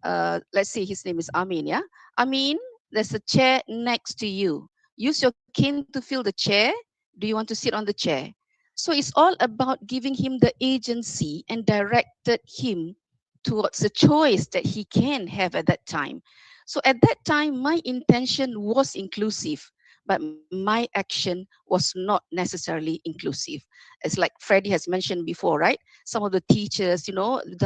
Let's say his name is Amin. Yeah, Amin, there's a chair next to you. Use your cane to fill the chair. Do you want to sit on the chair? So it's all about giving him the agency and directed him towards the choice that he can have at that time. So at that time, my intention was inclusive, but my action was not necessarily inclusive. It's like Freddie has mentioned before, right? Some of the teachers,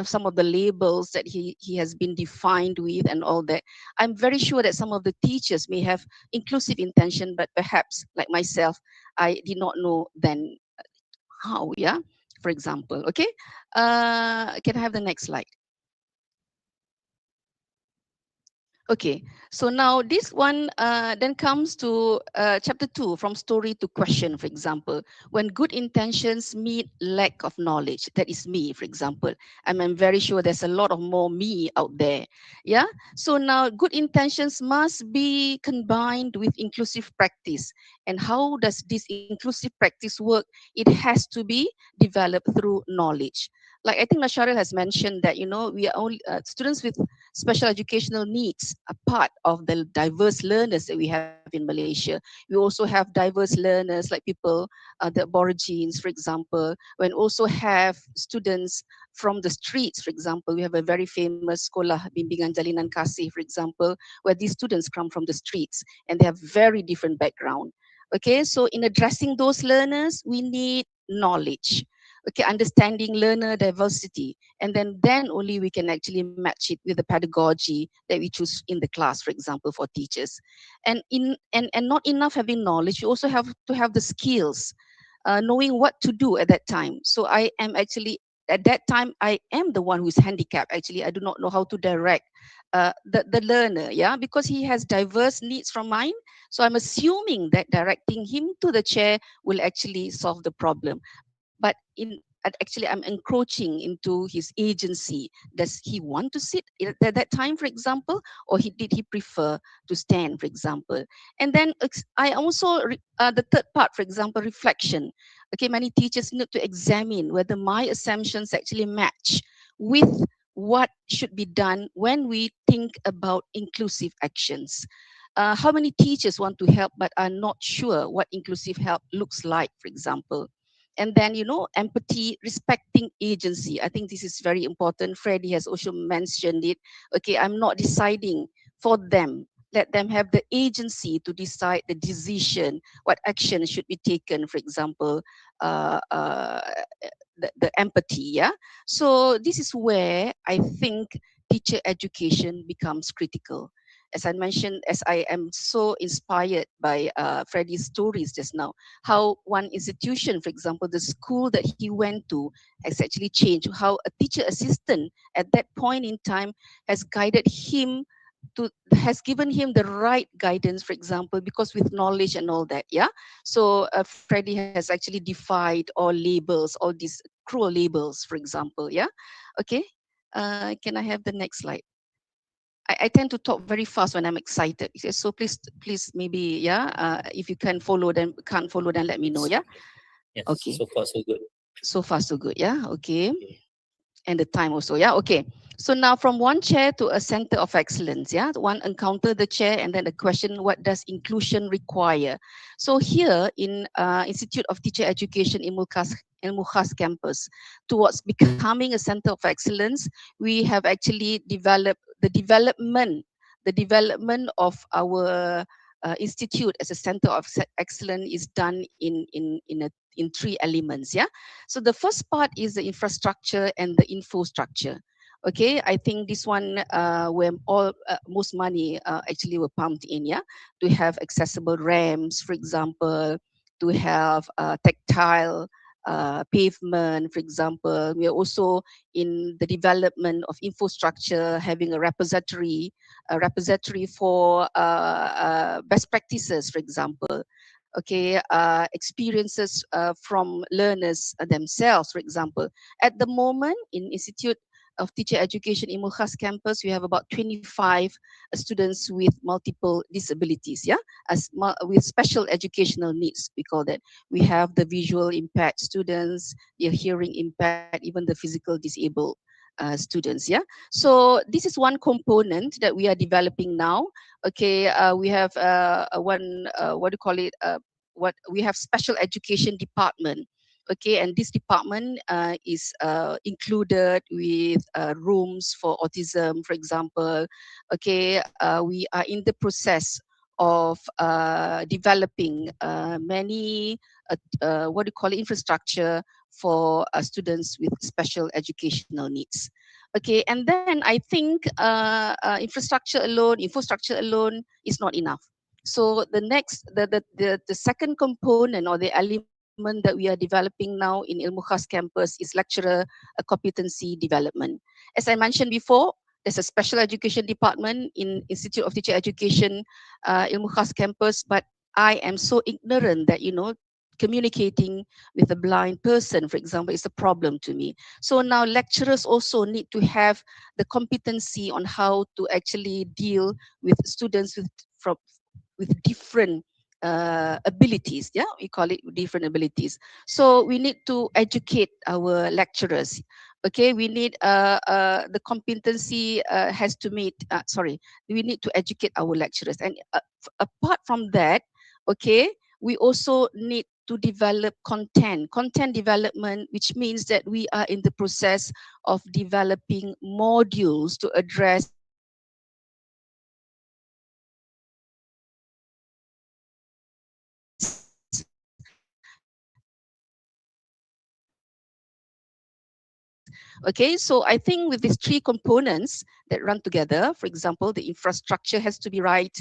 some of the labels that he has been defined with and all that. I'm very sure that some of the teachers may have inclusive intention, but perhaps like myself, I did not know then how, yeah, for example. Okay, can I have the next slide? Okay, so now this one then comes to chapter 2, from story to question, for example. When good intentions meet lack of knowledge, that is me, for example. And I'm very sure there's a lot of more me out there. Yeah, so now good intentions must be combined with inclusive practice. And how does this inclusive practice work? It has to be developed through knowledge. Like I think Nasharil has mentioned that, we are only students with special educational needs are part of the diverse learners that we have in Malaysia. We also have diverse learners like people, the Aborigines, for example, when also have students from the streets, for example. We have a very famous Sekolah Bimbingan Jalinan Kasih, for example, where these students come from the streets and they have very different background. Okay, so in addressing those learners, we need knowledge. Okay, understanding learner diversity, and then only we can actually match it with the pedagogy that we choose in the class, for example, for teachers. And not enough having knowledge, you also have to have the skills, knowing what to do at that time. So I am actually, at that time, I am the one who is handicapped. Actually, I do not know how to direct the learner, yeah, because he has diverse needs from mine. So I'm assuming that directing him to the chair will actually solve the problem. But actually I'm encroaching into his agency. Does he want to sit at that time, for example, or did he prefer to stand, for example? And then I also the third part, for example, reflection. Okay, many teachers need to examine whether my assumptions actually match with what should be done when we think about inclusive actions. How many teachers want to help but are not sure what inclusive help looks like, for example? And then, empathy, respecting agency. I think this is very important. Freddie has also mentioned it. Okay, I'm not deciding for them. Let them have the agency to decide the decision, what action should be taken, for example, uh, uh, the empathy, yeah? So this is where I think teacher education becomes critical. As I mentioned, as I am so inspired by Freddie's stories just now, how one institution, for example, the school that he went to has actually changed, how a teacher assistant at that point in time has guided him has given him the right guidance, for example, because with knowledge and all that, yeah. So Freddie has actually defied all labels, all these cruel labels, for example, yeah. Okay, can I have the next slide? I tend to talk very fast when I'm excited, so please maybe, yeah, if you can follow, then can't follow, then let me know, yeah. Yes, Okay. so far so good. So far so good, yeah. Okay. And the time also, yeah. Okay, so now from one chair to a center of excellence, yeah. One encounter the chair, and then the question, what does inclusion require? So here in Institute of Teacher Education in Mukhas campus, towards becoming a center of excellence, we have actually developed the development of our institute as a center of excellence is done in three elements, yeah. So the first part is the infrastructure and the infrastructure. Okay, I think this one where all most money actually were pumped in, yeah, to have accessible ramps, for example, to have tactile pavement, for example. We are also in the development of infrastructure, having a repository for best practices, for example. Okay, experiences from learners themselves, for example. At the moment, in Institute of Teacher Education in Mukhas campus, we have about 25 students with multiple disabilities, yeah, with special educational needs, we call that. We have the visual impaired students, the hearing impaired, even the physical disabled students, yeah. So this is one component that we are developing now. Okay, we have one, what do you call it, what we have special education department. Okay, and this department is included with rooms for autism, for example. Okay, we are in the process of developing many what do you call it, infrastructure for students with special educational needs. Okay, and then I think infrastructure alone is not enough. So the next, the second component or the element that we are developing now in Ilmukhas campus is lecturer competency development. As I mentioned before, there's a special education department in Institute of Teacher Education, Ilmukhas campus, but I am so ignorant that, communicating with a blind person, for example, is a problem to me. So now lecturers also need to have the competency on how to actually deal with students with different abilities. Yeah, we call it different abilities. So we need to educate our lecturers. Okay, we need the competency has to meet. Sorry, we need to educate our lecturers, and apart from that, okay, we also need to develop content development, which means that we are in the process of developing modules to address Okay, so I think with these three components that run together, for example, the infrastructure has to be right,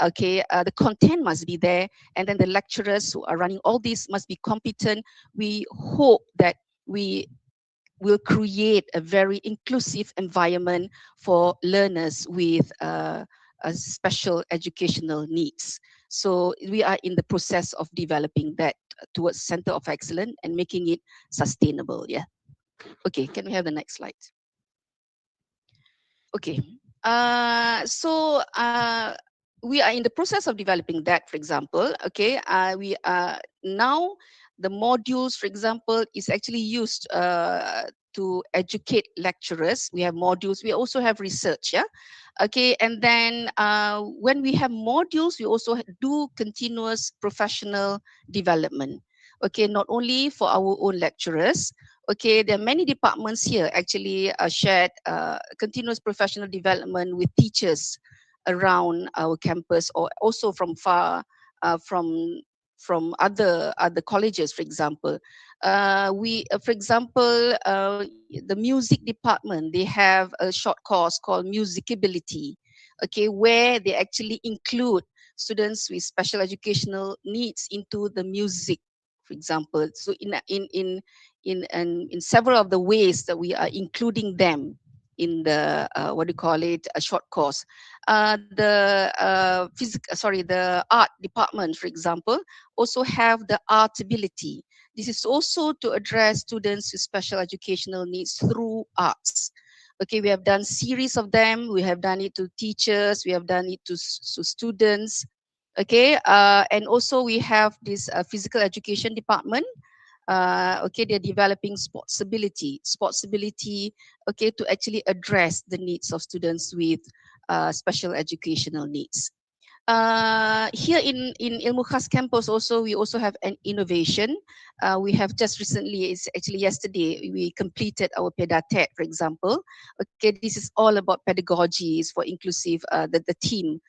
okay, the content must be there, and then the lecturers who are running all this must be competent. We hope that we will create a very inclusive environment for learners with special educational needs. So we are in the process of developing that towards Center of Excellence and making it sustainable. Yeah. Okay, can we have the next slide? Okay, so we are in the process of developing that, for example. Okay, we are now the modules, for example, is actually used to educate lecturers. We have modules. We also have research. Yeah. Okay, and then when we have modules, we also do continuous professional development. Okay, not only for our own lecturers. Okay, there are many departments here actually shared continuous professional development with teachers around our campus, or also from far from other colleges, for example. For example, the music department, they have a short course called musicability, okay, where they actually include students with special educational needs into the music, for example. So in several of the ways that we are including them in the a short course. The art department, for example, also have the art ability. This is also to address students with special educational needs through arts. Okay, we have done series of them. We have done it to teachers. We have done it to students. Okay, and also we have this physical education department. Okay, they're developing sports ability, okay, to actually address the needs of students with special educational needs. Here in Ilmu Khas campus also, we also have an innovation. We have just recently, it's actually yesterday, we completed our PEDATED, for example. Okay, this is all about pedagogies for inclusive, the team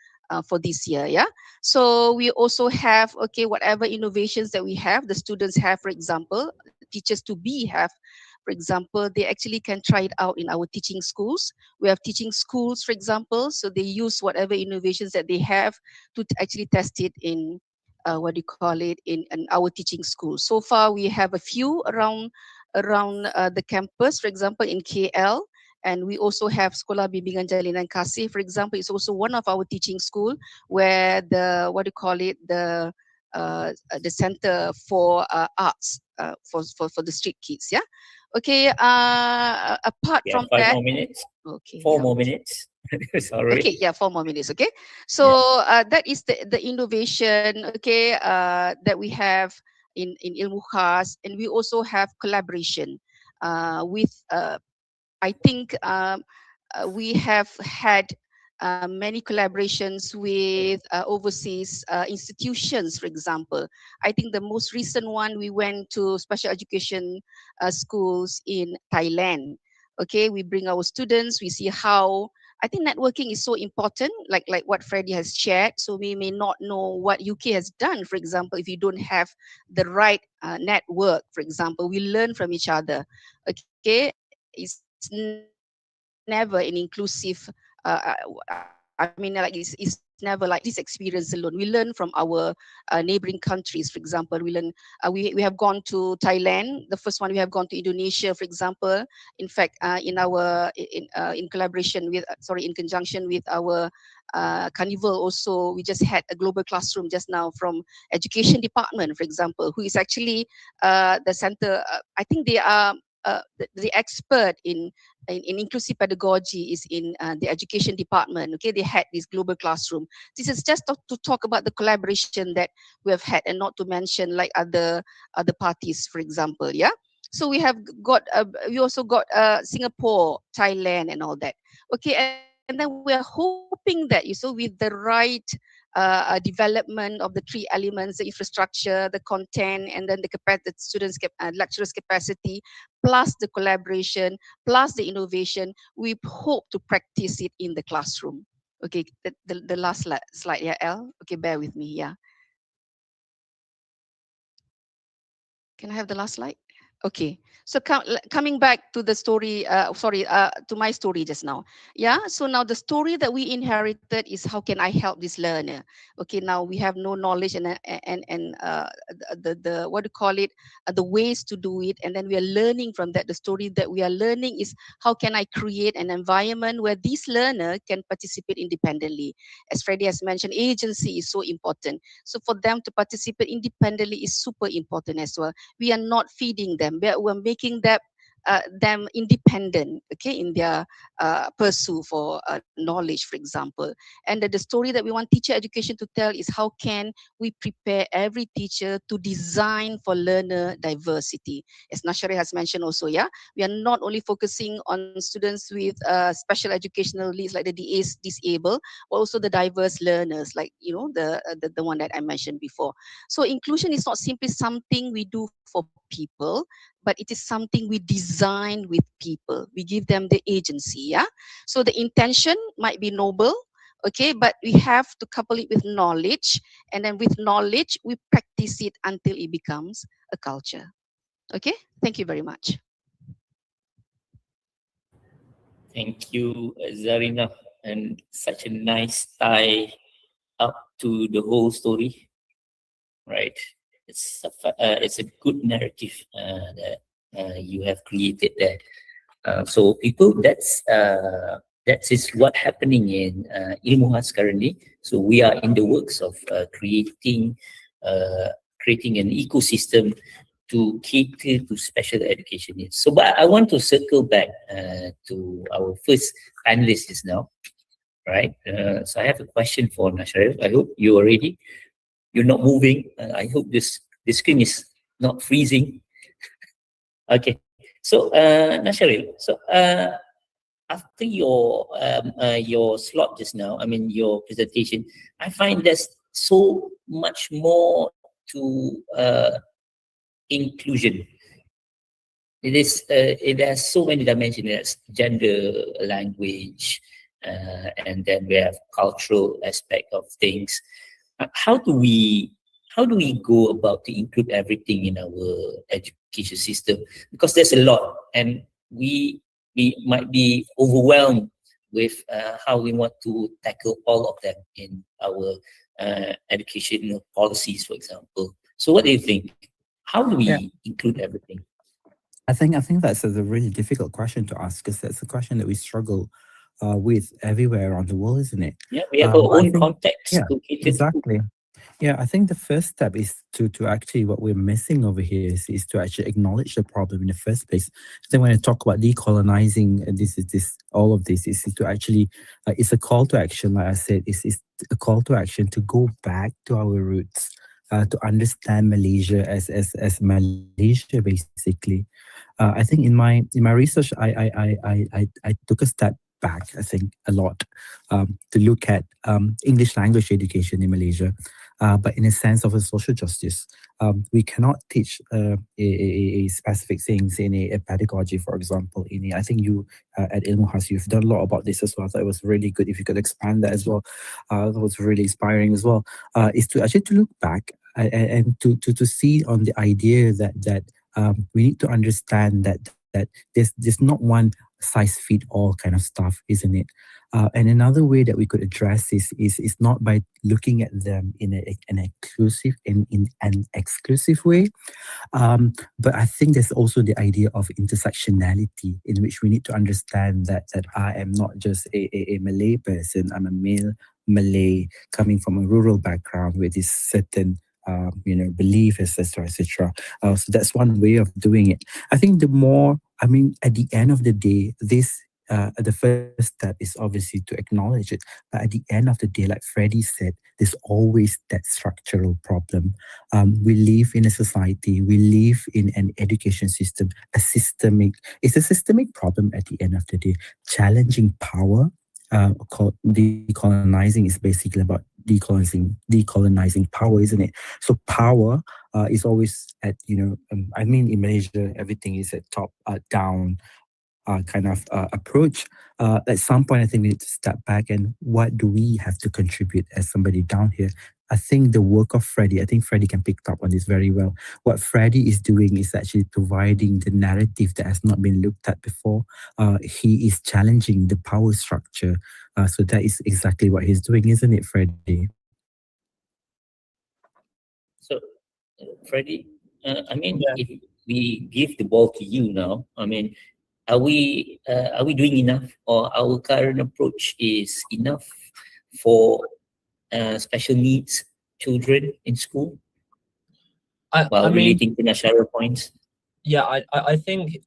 for this year, yeah. So we also have, okay, whatever innovations that we have, the students have, for example, teachers to be have, for example, they actually can try it out in our teaching schools. We have teaching schools, for example, so they use whatever innovations that they have to actually test it in in our teaching school. So far, we have a few around the campus, for example, in KL. And we also have Sekolah Bimbingan Jalinan Kasih, for example. It's also one of our teaching school where the the center for arts for the street kids. Yeah. Okay. Apart Yeah, from 5 that, more minutes. okay. 4 Yeah. more minutes. Sorry. Okay, yeah, 4 more minutes. Okay, so that is the innovation. Okay, that we have in Ilmu Khas, and we also have collaboration with. I think we have had many collaborations with overseas institutions. For example, I think the most recent one, we went to special education schools in Thailand. Okay, we bring our students. We see how. I think networking is so important, like what Freddie has shared. So we may not know what UK has done. For example, if you don't have the right network, for example, we learn from each other. Okay, it's never an inclusive. It's never like this experience alone. We learn from our neighboring countries. For example, we learn. We have gone to Thailand. The first one, we have gone to Indonesia, for example. In fact, in collaboration with in conjunction with our carnival, also we just had a global classroom just now from education department, for example, who is actually the center. I think they are. The expert in inclusive pedagogy is in the education department. Okay, they had this global classroom. This is just to talk about the collaboration that we have had, and not to mention like other parties, for example. Yeah. So we have got we also got Singapore, Thailand, and all that. Okay, and then we are hoping that with the right development of the 3 elements, the infrastructure, the content, and then the students' lecturers' capacity, plus the collaboration, plus the innovation, we hope to practice it in the classroom. Okay, the last slide, yeah, Elle. Okay, bear with me, yeah. Can I have the last slide? Okay, so coming back to the story, to my story just now. Yeah, so now the story that we inherited is, how can I help this learner? Okay, now we have no knowledge and the what do you call it, the ways to do it, and then we are learning from that. The story that we are learning is, how can I create an environment where this learner can participate independently? As Freddie has mentioned, agency is so important. So for them to participate independently is super important as well. We are not feeding them. We're making them independent, okay, in their pursuit for knowledge, for example. And the story that we want teacher education to tell is, how can we prepare every teacher to design for learner diversity? As Nashari has mentioned also, yeah, we are not only focusing on students with special educational needs like the disabled, but also the diverse learners, like, you know, the one that I mentioned before. So inclusion is not simply something we do for people, but it is something we design with people. We give them the agency, yeah? So the intention might be noble, okay, but we have to couple it with knowledge, and then with knowledge, we practice it until it becomes a culture. Okay, thank you very much. Thank you, Zarina, and such a nice tie up to the whole story, right? It's a good narrative that you have created there. So people, that is what happening in Ilmuhas currently. So we are in the works of creating an ecosystem to cater to special education needs. So, but I want to circle back to our first panelist just now, right? So I have a question for Nasharil. I hope you are ready. You're not moving. I hope the screen is not freezing. Okay. So, Nasharil, so after your slot just now, I mean your presentation, I find there's so much more to inclusion. It has so many dimensions. There's gender, language, and then we have cultural aspect of things. How do we go about to include everything in our education system? Because there's a lot, and we might be overwhelmed with how we want to tackle all of them in our educational policies, for example. So, what do you think? How do we include everything? I think that's a really difficult question to ask, because that's a question that we struggle with everywhere around the world, isn't it? Yeah, we have our own context. Yeah, to cater to. exactly. Yeah, I think the first step is to actually, what we're missing over here is to actually acknowledge the problem in the first place. Then when I talk about decolonizing, all of this is to actually, it's a call to action. Like I said, it's a call to action to go back to our roots, to understand Malaysia as Malaysia, basically. I think in my research, I took a step back, I think, a lot, to look at English language education in Malaysia, but in a sense of a social justice. We cannot teach a specific things in a pedagogy, for example. I think you at Ilmuhas, you've done a lot about this as well. So it was really good if you could expand that as well. That was really inspiring as well. Is to actually to look back and to see on the idea that we need to understand that there's not one size fit all kind of stuff, isn't it? And another way that we could address this is not by looking at them in an inclusive in an exclusive way, but I think there's also the idea of intersectionality, in which we need to understand that I am not just a Malay person. I'm a male Malay coming from a rural background with this certain belief, etc., etc. So that's one way of doing it. I think at the end of the day, the first step is obviously to acknowledge it. But at the end of the day, like Freddie said, there's always that structural problem. We live in a society, we live in an education system, it's a systemic problem at the end of the day. Challenging power, decolonizing is basically about decolonizing power, isn't it? So power is always at, in Malaysia, everything is at top down kind of approach. At some point, I think we need to step back and what do we have to contribute as somebody down here? I think the work of Freddie, I think Freddie can pick up on this very well. What Freddie is doing is actually providing the narrative that has not been looked at before. He is challenging the power structure. So that is exactly what he's doing, isn't it, Freddie? So, Freddie, if we give the ball to you now, are we doing enough, or our current approach is enough for special needs children in school? Relating to Nashar's points. Yeah, I think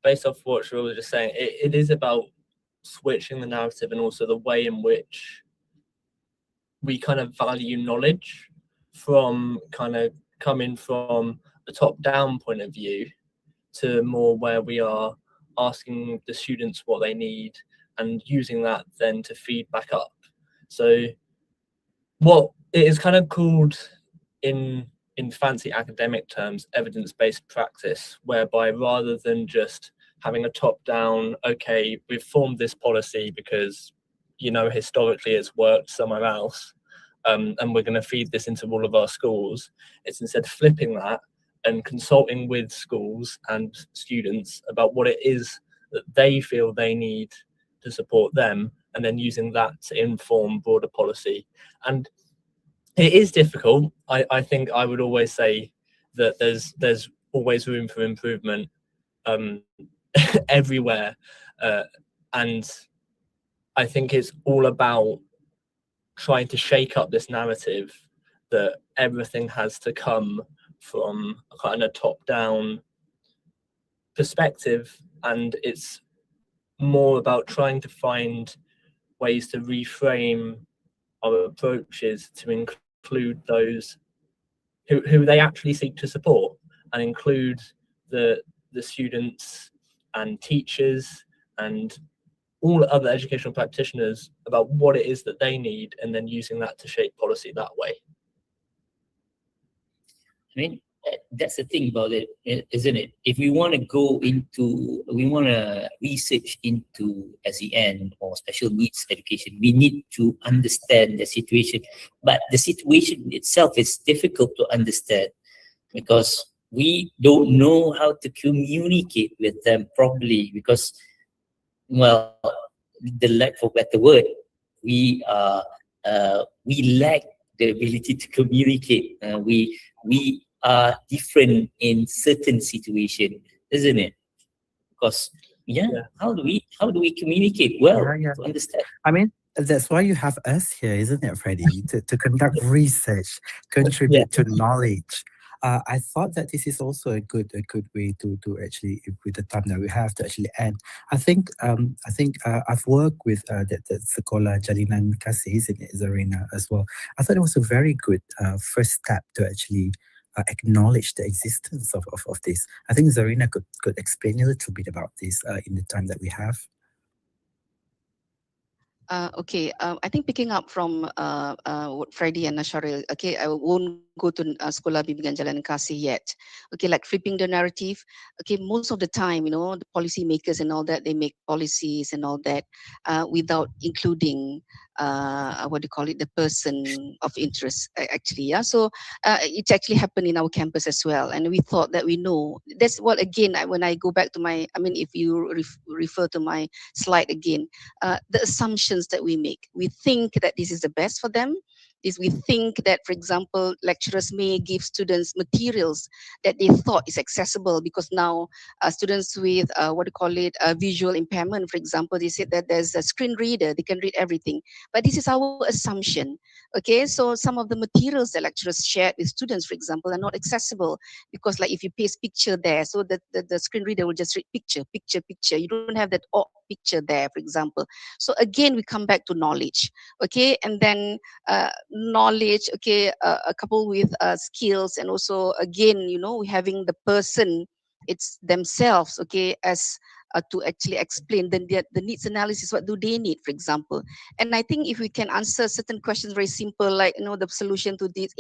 based off what Sharul was just saying, it is about switching the narrative and also the way in which we kind of value knowledge from kind of coming from a top-down point of view to more where we are asking the students what they need and using that then to feed back up. So what it is kind of called in fancy academic terms, evidence-based practice, whereby rather than just having a top-down, okay, we've formed this policy because, historically it's worked somewhere else, and we're going to feed this into all of our schools, it's instead flipping that and consulting with schools and students about what it is that they feel they need to support them, and then using that to inform broader policy. And it is difficult. I think I would always say that there's always room for improvement. everywhere. And I think it's all about trying to shake up this narrative that everything has to come from a kind of top-down perspective, and it's more about trying to find ways to reframe our approaches to include those who they actually seek to support, and include the students and teachers and all other educational practitioners about what it is that they need, and then using that to shape policy that way. I mean, that's the thing about it, isn't it? If we want to go into, we want to research into SEN or special needs education, we need to understand the situation. But the situation itself is difficult to understand because we don't know how to communicate with them properly because, well, the lack for better word, we lack the ability to communicate. We are different in certain situation, isn't it? Because how do we communicate well to understand? I mean, that's why you have us here, isn't it, Freddie? To conduct research, contribute to knowledge. I thought that this is also a good way to actually, with the time that we have, to actually end. I think I've worked with the Sekolah Jalinan Kasih, isn't it, Zarina, as well. I thought it was a very good first step to actually acknowledge the existence of this. I think Zarina could explain a little bit about this in the time that we have. Okay, I think picking up from what Freddie and Nasharil, okay, I won't go to Sekolah Bimbingan Jalan Kasih yet. Okay, like flipping the narrative. Okay, most of the time, the policy makers and all that, they make policies and all that without including the person of interest actually. Yeah, so it's actually happened in our campus as well, and we thought that we know. That's what, again, when I go back to my, if you refer to my slide again, the assumptions that we make. We think that this is the best for them. We think that, for example, lecturers may give students materials that they thought is accessible because now students with visual impairment, for example, they said that there's a screen reader, they can read everything. But this is our assumption. Okay, so some of the materials that lecturers shared with students, for example, are not accessible because, like, if you paste picture there, so that the screen reader will just read picture. You don't have that picture there, for example. So again, we come back to knowledge. Okay, and then knowledge, okay, coupled with skills, and also, again, having the person, it's themselves, okay, as to actually explain the needs analysis. What do they need, for example? And I think if we can answer certain questions very simple, like, the solution to this,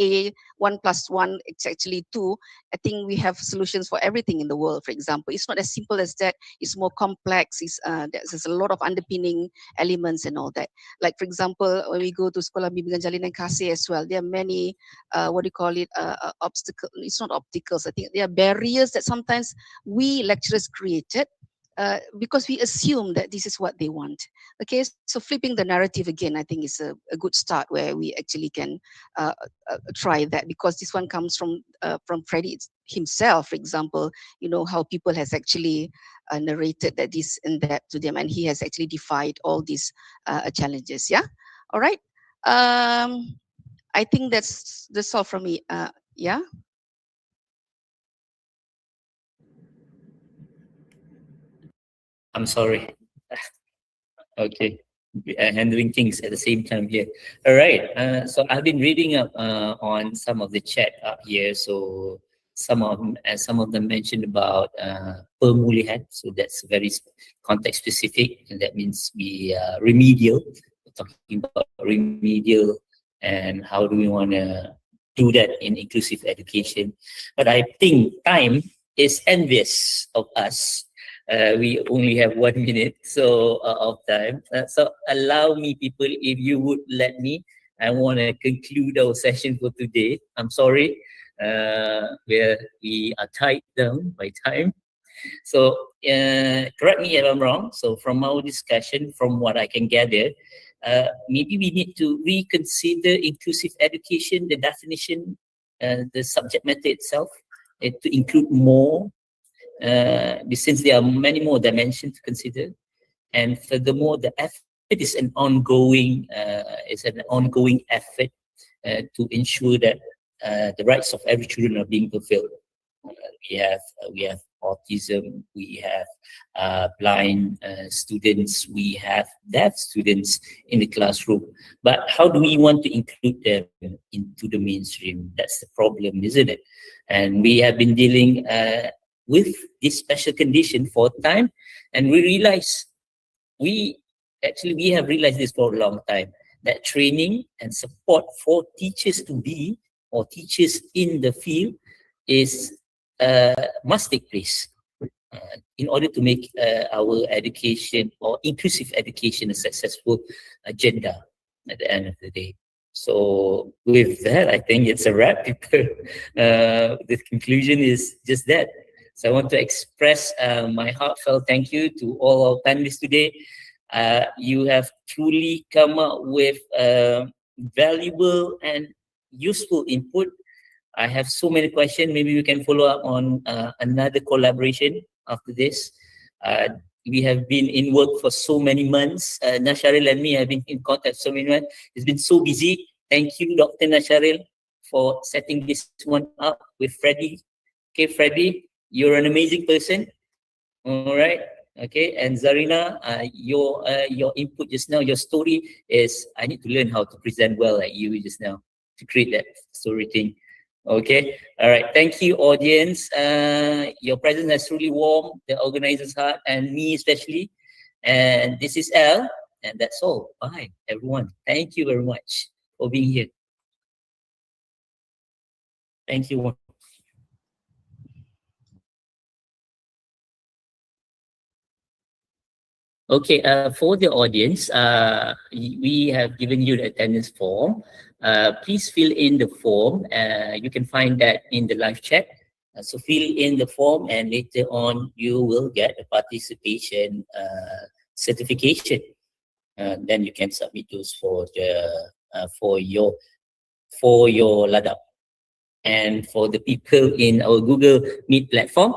1 + 1, it's actually 2. I think we have solutions for everything in the world, for example. It's not as simple as that. It's more complex. There's a lot of underpinning elements and all that. Like, for example, when we go to Sekolah Bimbingan Jalinan Kasih as well, there are many, obstacles. It's not obstacles. I think there are barriers that sometimes we lecturers created because we assume that this is what they want. Okay, so flipping the narrative again, I think is a good start where we actually can try that, because this one comes from Freddie himself, for example, how people has actually narrated that this and that to them, and he has actually defied all these challenges. Yeah, all right. I think that's all from me. Yeah. I'm sorry. Okay, handling things at the same time here. All right. So I've been reading up on some of the chat up here. So some of them mentioned about pemulihan. So that's very context specific, and that means remedial. We're talking about remedial and how do we want to do that in inclusive education. But I think time is envious of us. We only have 1 minute of time. So allow me, people, if you would let me, I want to conclude our session for today. I'm sorry, we are tied down by time. So correct me if I'm wrong. So from our discussion, from what I can gather, maybe we need to reconsider inclusive education, the definition, the subject matter itself, to include more since there are many more dimensions to consider, and furthermore, the effort is an ongoing effort to ensure that the rights of every children are being fulfilled. We have autism, we have blind students, we have deaf students in the classroom. But how do we want to include them into the mainstream? That's the problem, isn't it? And we have been dealing with this special condition for time, and we have realized this for a long time, that training and support for teachers to be, or teachers in the field, must take place in order to make our education, or inclusive education, a successful agenda at the end of the day. So with that, I think it's a wrap. The conclusion is just that. So I want to express my heartfelt thank you to all our panelists today. You have truly come up with valuable and useful input. I have so many questions. Maybe we can follow up on another collaboration after this. We have been in work for so many months. Nasharil and me have been in contact so many months. It's been so busy. Thank you, Dr. Nasharil, for setting this one up with Freddie. Okay, Freddie, you're an amazing person. All right. Okay, and Zarina, your input just now, your story is, I need to learn how to present well like you just now to create that story thing. Okay, all right. Thank you, audience. Your presence has truly warmed the organizer's heart, and me especially. And this is Elle, and that's all. Bye, everyone. Thank you very much for being here. Thank you. Okay, for the audience, we have given you the attendance form. Please fill in the form. You can find that in the live chat. So fill in the form, and later on you will get a participation certification. Then you can submit those for your ladap. And for the people in our Google Meet platform,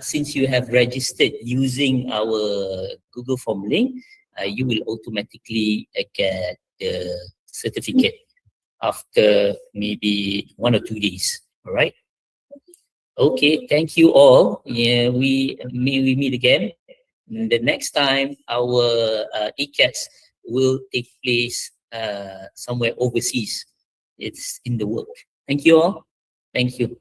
since you have registered using our Google Form link, you will automatically get the certificate after maybe 1 or 2 days. All right. Okay. Thank you all. Yeah, we meet again. The next time our Ikiads will take place somewhere overseas. It's in the work. Thank you all. Thank you.